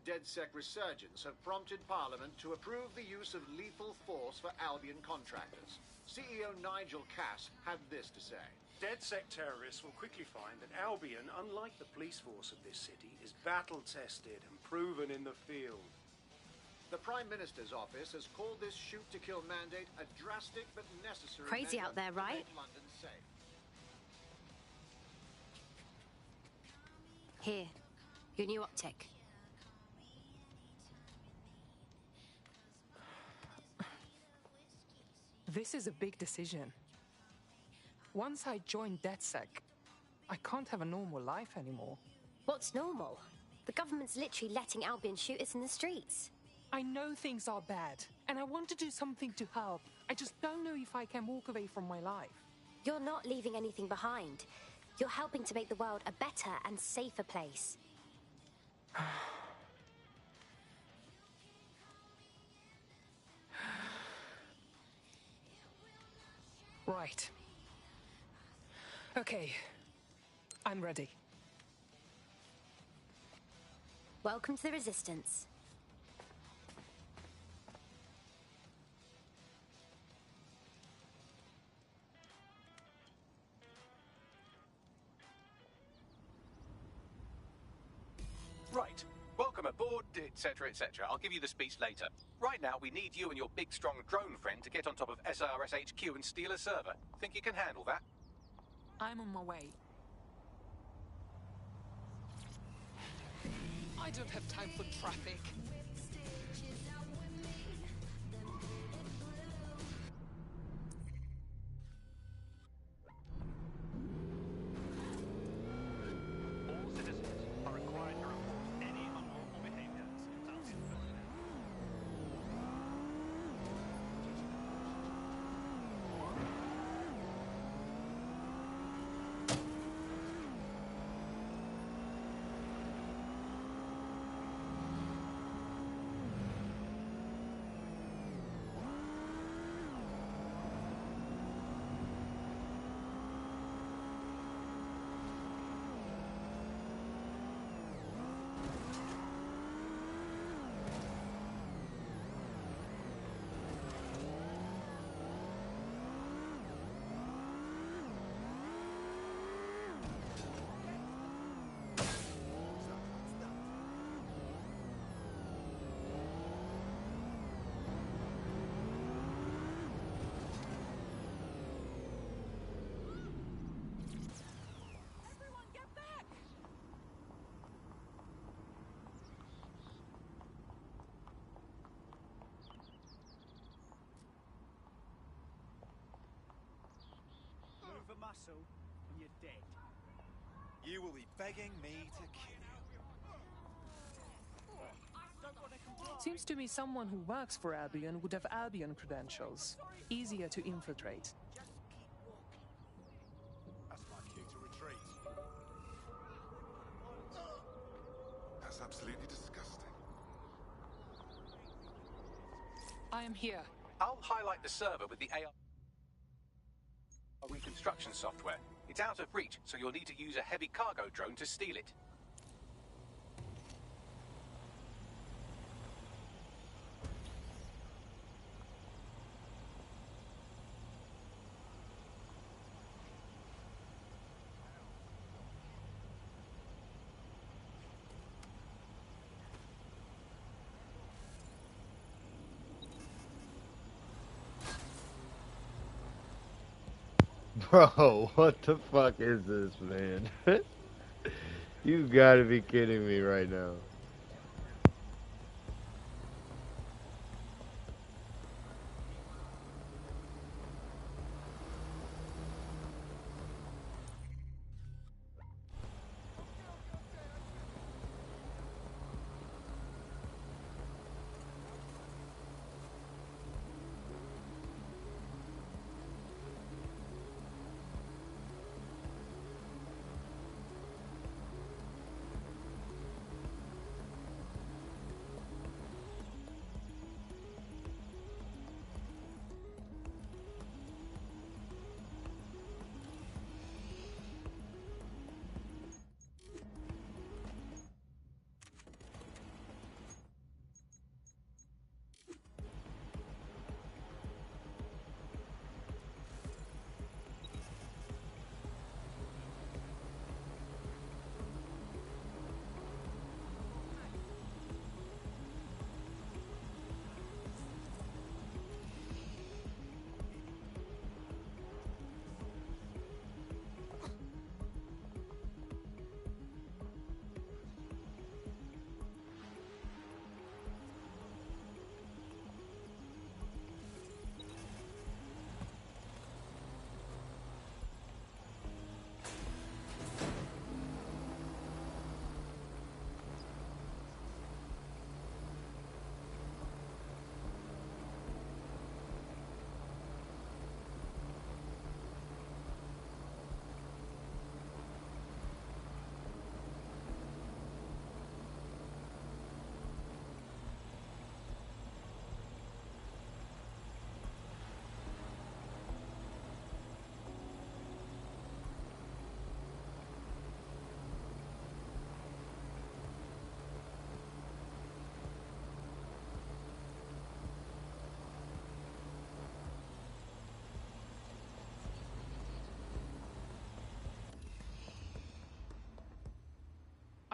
DedSec resurgence have prompted Parliament to approve the use of lethal force for Albion contractors. CEO Nigel Cass had this to say. DedSec terrorists will quickly find that Albion, unlike the police force of this city, is battle-tested and proven in the field. The Prime Minister's office has called this shoot-to-kill mandate a drastic but necessary Crazy out there, right? to make London safe. Here, your new optic. This is a big decision. Once I join DedSec, I can't have a normal life anymore. What's normal? The government's literally letting Albion shoot us in the streets. I know things are bad, and I want to do something to help. I just don't know if I can walk away from my life. You're not leaving anything behind. You're helping to make the world a better and safer place. Right. Okay. I'm ready. Welcome to the Resistance. Right. Welcome aboard, etc., etc. I'll give you the speech later. Right now, we need you and your big, strong drone friend to get on top of SRS HQ and steal a server. Think you can handle that? I'm on my way. I don't have time for traffic. muscle, and you're dead. You will be begging me to kill you. Seems to me someone who works for Albion would have Albion credentials. Easier to infiltrate. That's my cue to retreat. That's absolutely disgusting. I am here. I'll highlight the server with the AI reconstruction software. It's out of reach, so you'll need to use a heavy cargo drone to steal it. Bro, what the fuck is this, man? You gotta be kidding me right now.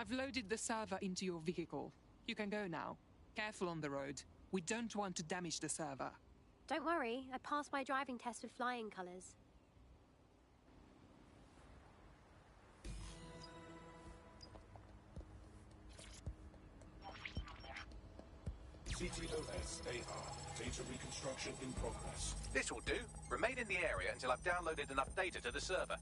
I've loaded the server into your vehicle. You can go now. Careful on the road. We don't want to damage the server. Don't worry, I passed my driving test with flying colours. CTOS AR. Data reconstruction in progress. This will do. Remain in the area until I've downloaded enough data to the server.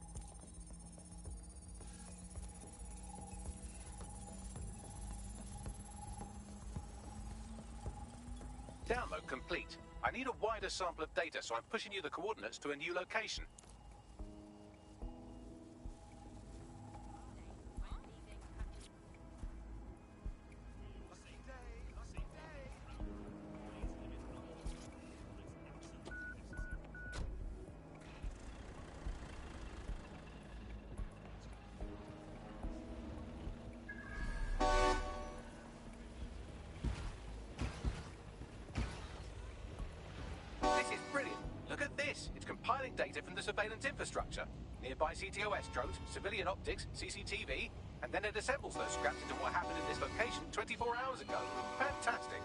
Download complete. I need a wider sample of data, so I'm pushing you the coordinates to a new location. It's compiling data from the surveillance infrastructure. Nearby CTOS drones, civilian optics, CCTV, and then it assembles those scraps into what happened in this location 24 hours ago. Fantastic.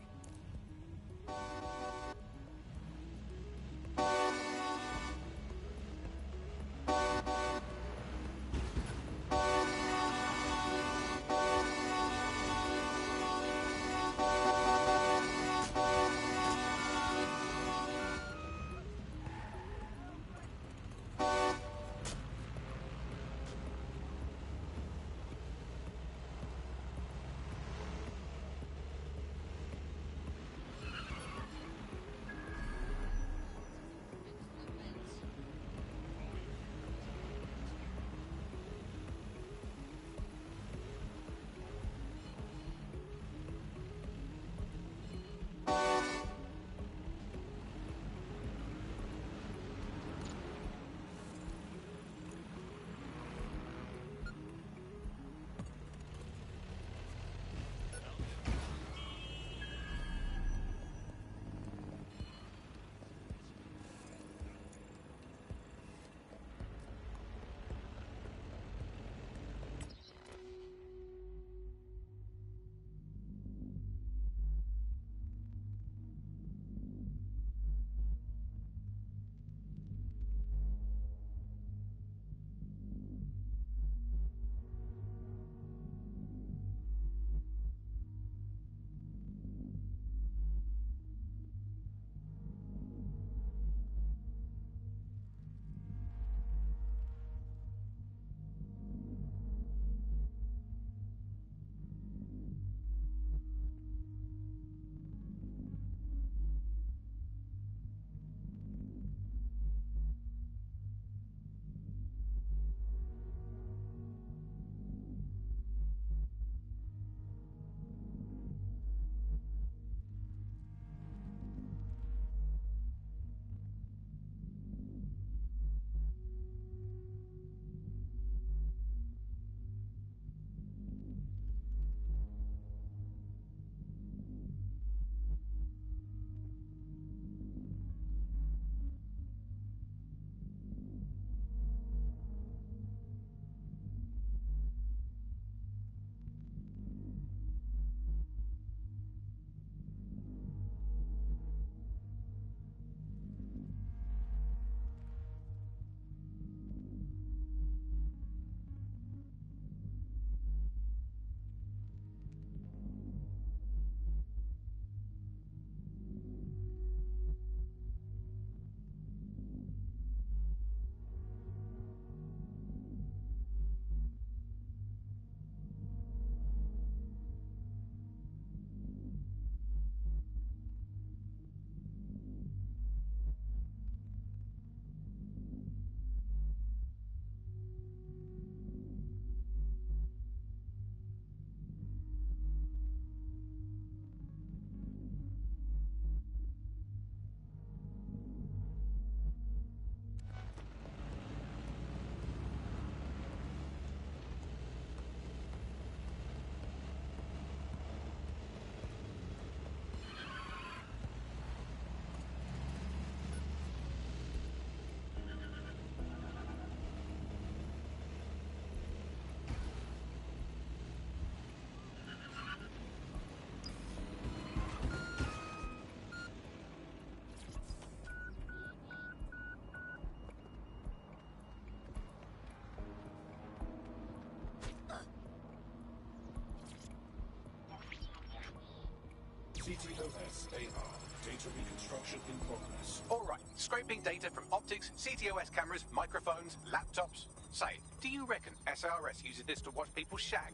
CTOS AR. Data reconstruction in progress. All right, scraping data from optics, CTOS cameras, microphones, laptops. Say, do you reckon SRS uses this to watch people shag?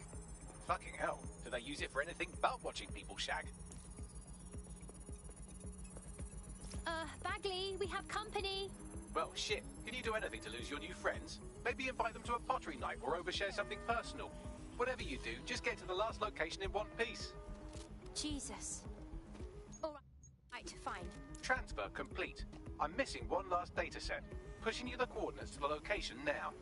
Fucking hell, do they use it for anything but watching people shag? Bagley, we have company. Well, shit, can you do anything to lose your new friends? Maybe invite them to a pottery night or overshare something personal. Whatever you do, just get to the last location in one piece. Jesus. All right, fine. Transfer complete. I'm missing one last data set. Pushing you the coordinates to the location now.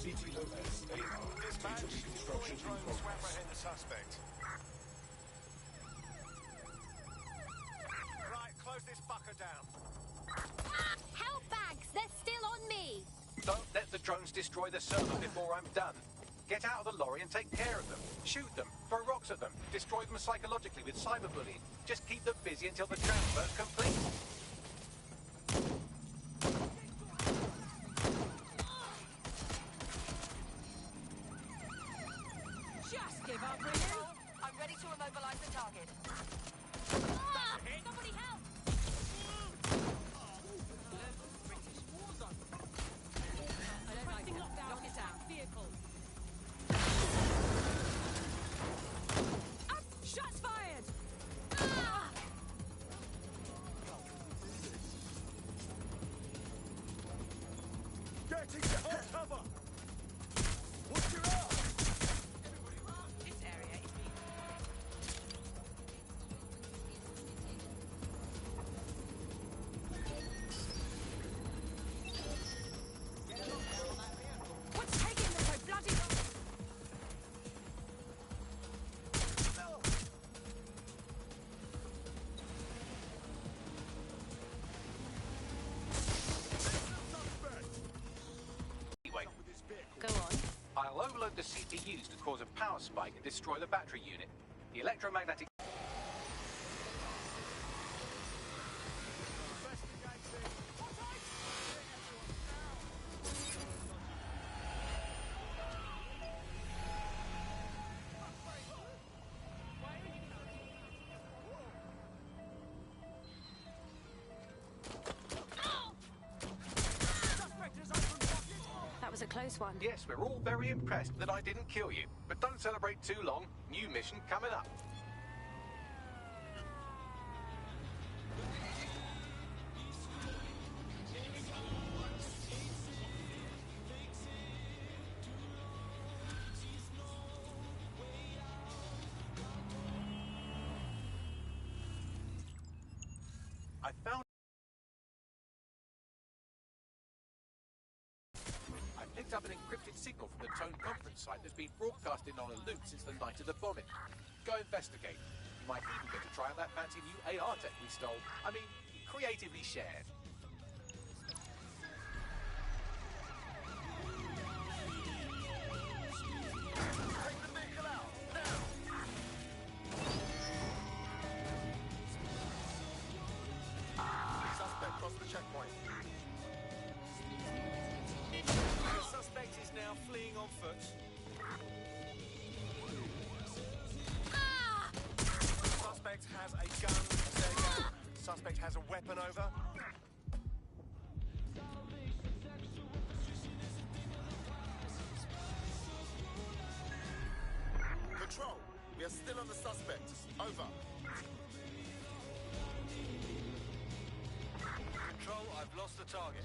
CTOS AR. Data reconstruction in progress. The suspect. Right, close this fucker down. Help bags! They're still on me! Don't let the drones destroy the server before I'm done. Get out of the lorry and take care of them. Shoot them, throw rocks at them, destroy them psychologically with cyberbullying. Just keep them busy until the transfer's complete. Just give up, will you? I'm ready to immobilize the target. Somebody help! British war zone. I don't like it. Lock it down. Vehicle. Shots fired! Getting to hold cover! Watch your arm! This area is being... What's taking them so bloody long? Anyway, Go on. I'll overload the CPUs to cause a power spike and destroy the battery unit. The electromagnetic... That was a close one. Yes, we're all very impressed that I didn't kill you. But don't celebrate too long. New mission coming up. I found... I picked up an encrypted signal from the Tone conference site that's been broadcasting on a loop since the night of the bombing. Go investigate. You might even get to try out that fancy new AR tech we stole. I mean, creatively shared. Suspect crossed the checkpoint. The suspect is now fleeing on foot. Suspect has a gun. There you go. Suspect has a weapon over. Control, we are still on the suspect. Over. Control, I've lost the target.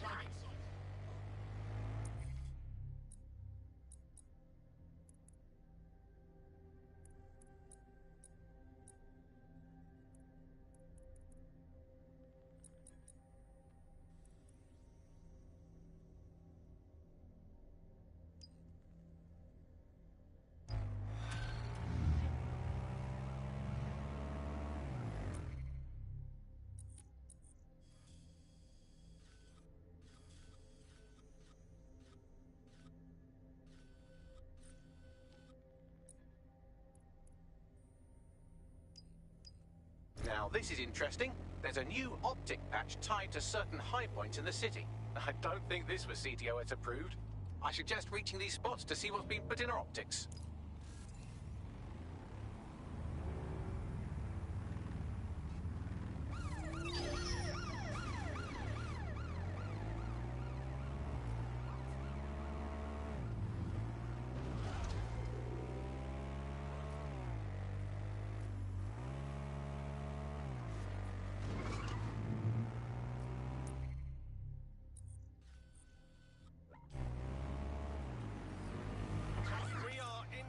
Now, this is interesting. There's a new optic patch tied to certain high points in the city. I don't think this was CTOS approved. I suggest reaching these spots to see what's been put in our optics.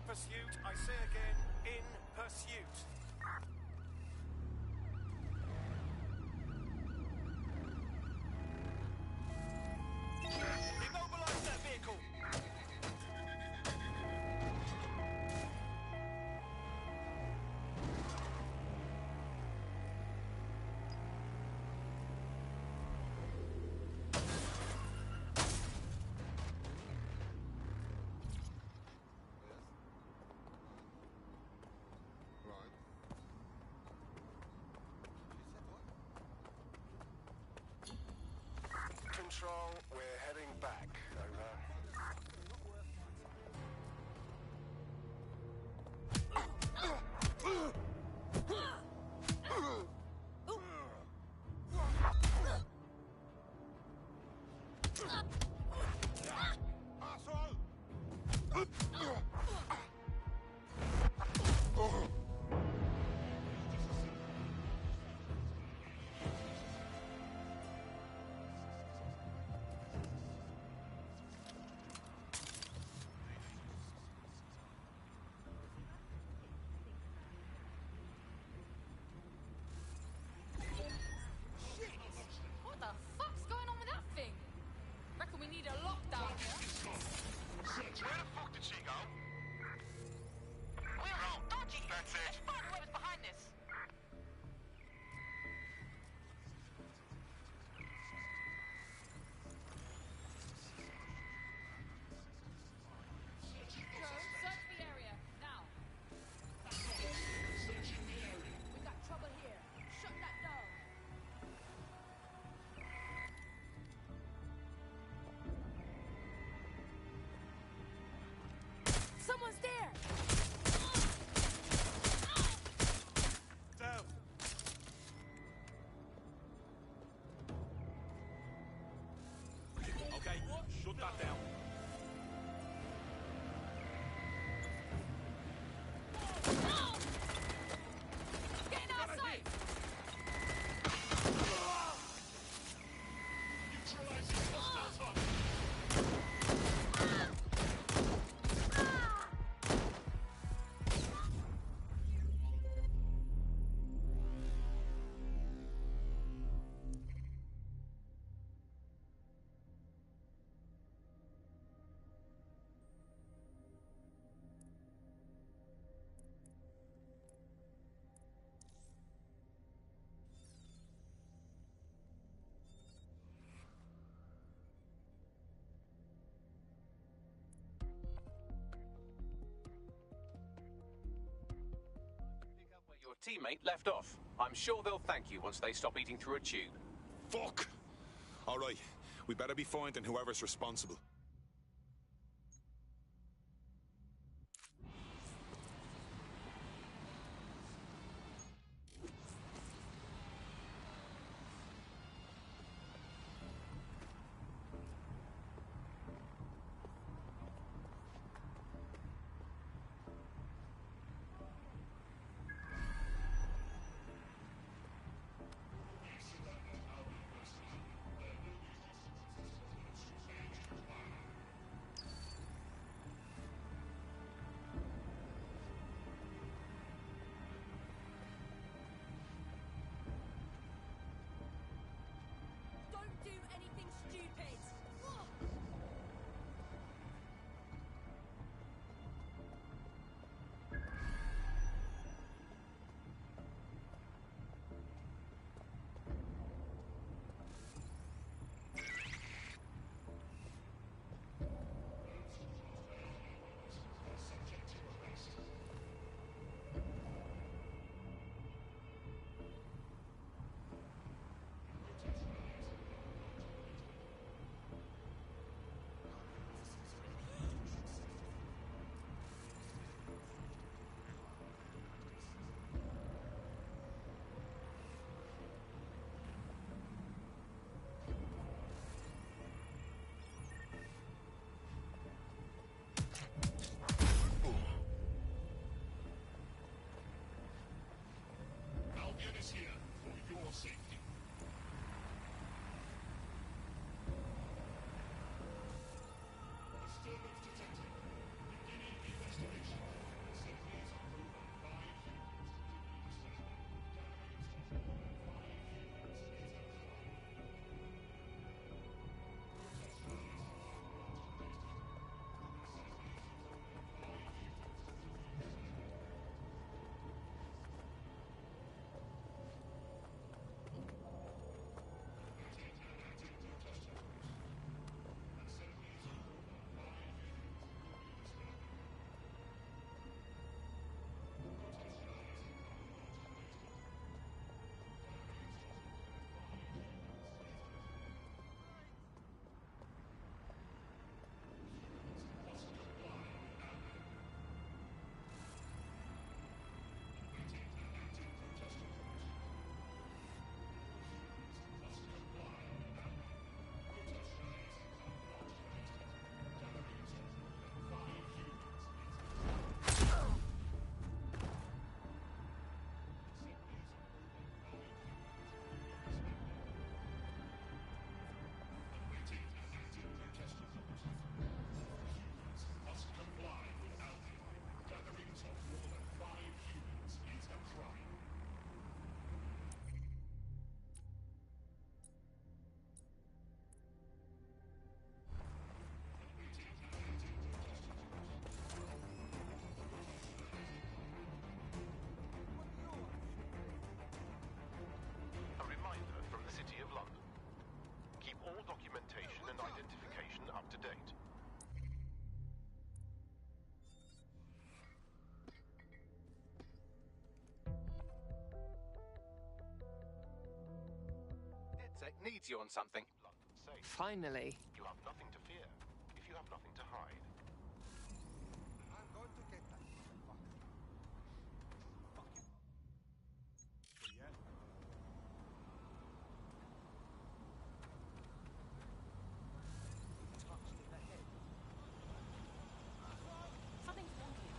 Pursuit, I say again, in pursuit. Immobilize that vehicle! Control, we're heading back. What the fuck's going on with that thing? Reckon we need a lockdown here. Where the fuck did she go? We're all dodgy. That's it. Let's find whoever's behind this. Joe, search the area, now. We got trouble here. Shut that door. Someone's there! Down. Okay, shut that down. Get in our sight! teammate left off. I'm sure they'll thank you once they stop eating through a tube. Fuck! Alright, we better be finding whoever's responsible. Albion is here for your safety. Disturbance detected. Beginning investigation. Symphonies are proven. 5 humans to be disturbed. documentation and identification up to date. DedSec needs you on something. Finally. You have nothing to fear if you have nothing to hide. I'm going to get that motherfucker. Fuck you. Yeah. Touched in the head. Something's wrong here.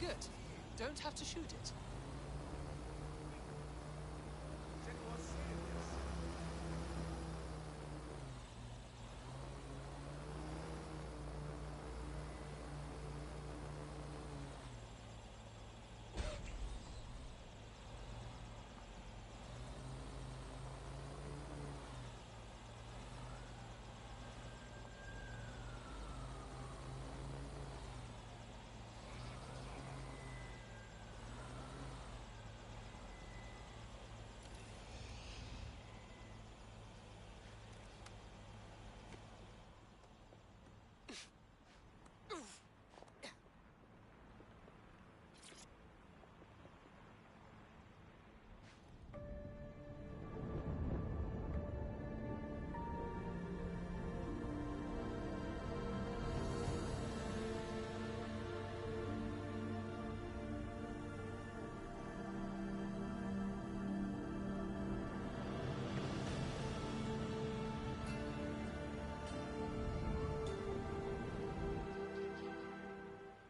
Good. Don't have to shoot it.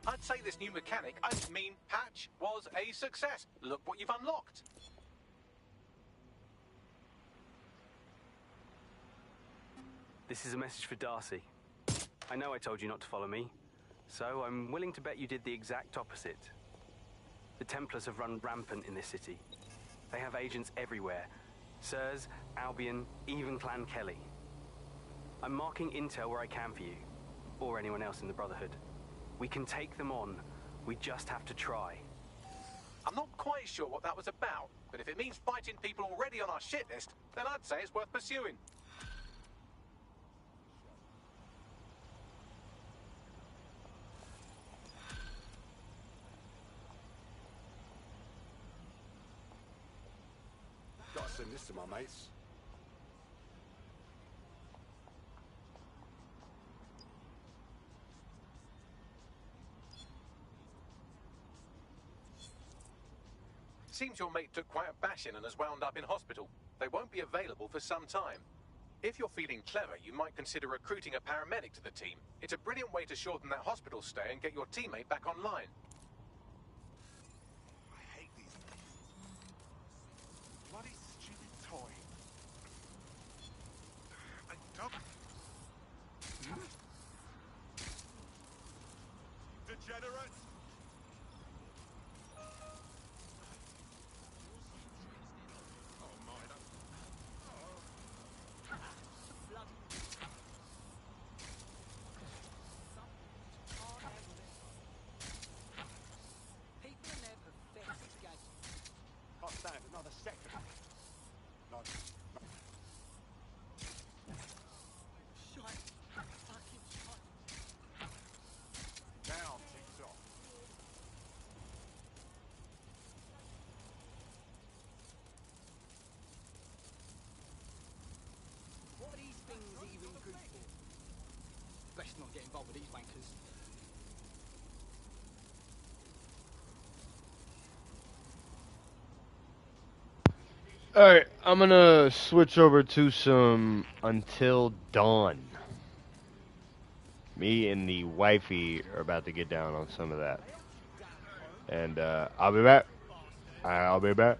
I'd say this new mechanic, I mean patch, was a success. Look what you've unlocked. This is a message for Darcy. I know I told you not to follow me, so I'm willing to bet you did the exact opposite. The Templars have run rampant in this city. They have agents everywhere. Sirs, Albion, even Clan Kelly. I'm marking intel where I can for you, or anyone else in the Brotherhood. We can take them on. We just have to try. I'm not quite sure what that was about, but if it means fighting people already on our shit list, then I'd say it's worth pursuing. Gotta send this to my mates. Seems your mate took quite a bashing and has wound up in hospital. They won't be available for some time. If you're feeling clever, you might consider recruiting a paramedic to the team. It's a brilliant way to shorten that hospital stay and get your teammate back online. I hate these things. Bloody stupid toy. I don't... Degenerates! Another second. No. Down, TikTok. What are these things even good for? Best not get involved with these wankers. Alright, I'm gonna switch over to some Until Dawn. Me and the wifey are about to get down on some of that. And I'll be back. I'll be back.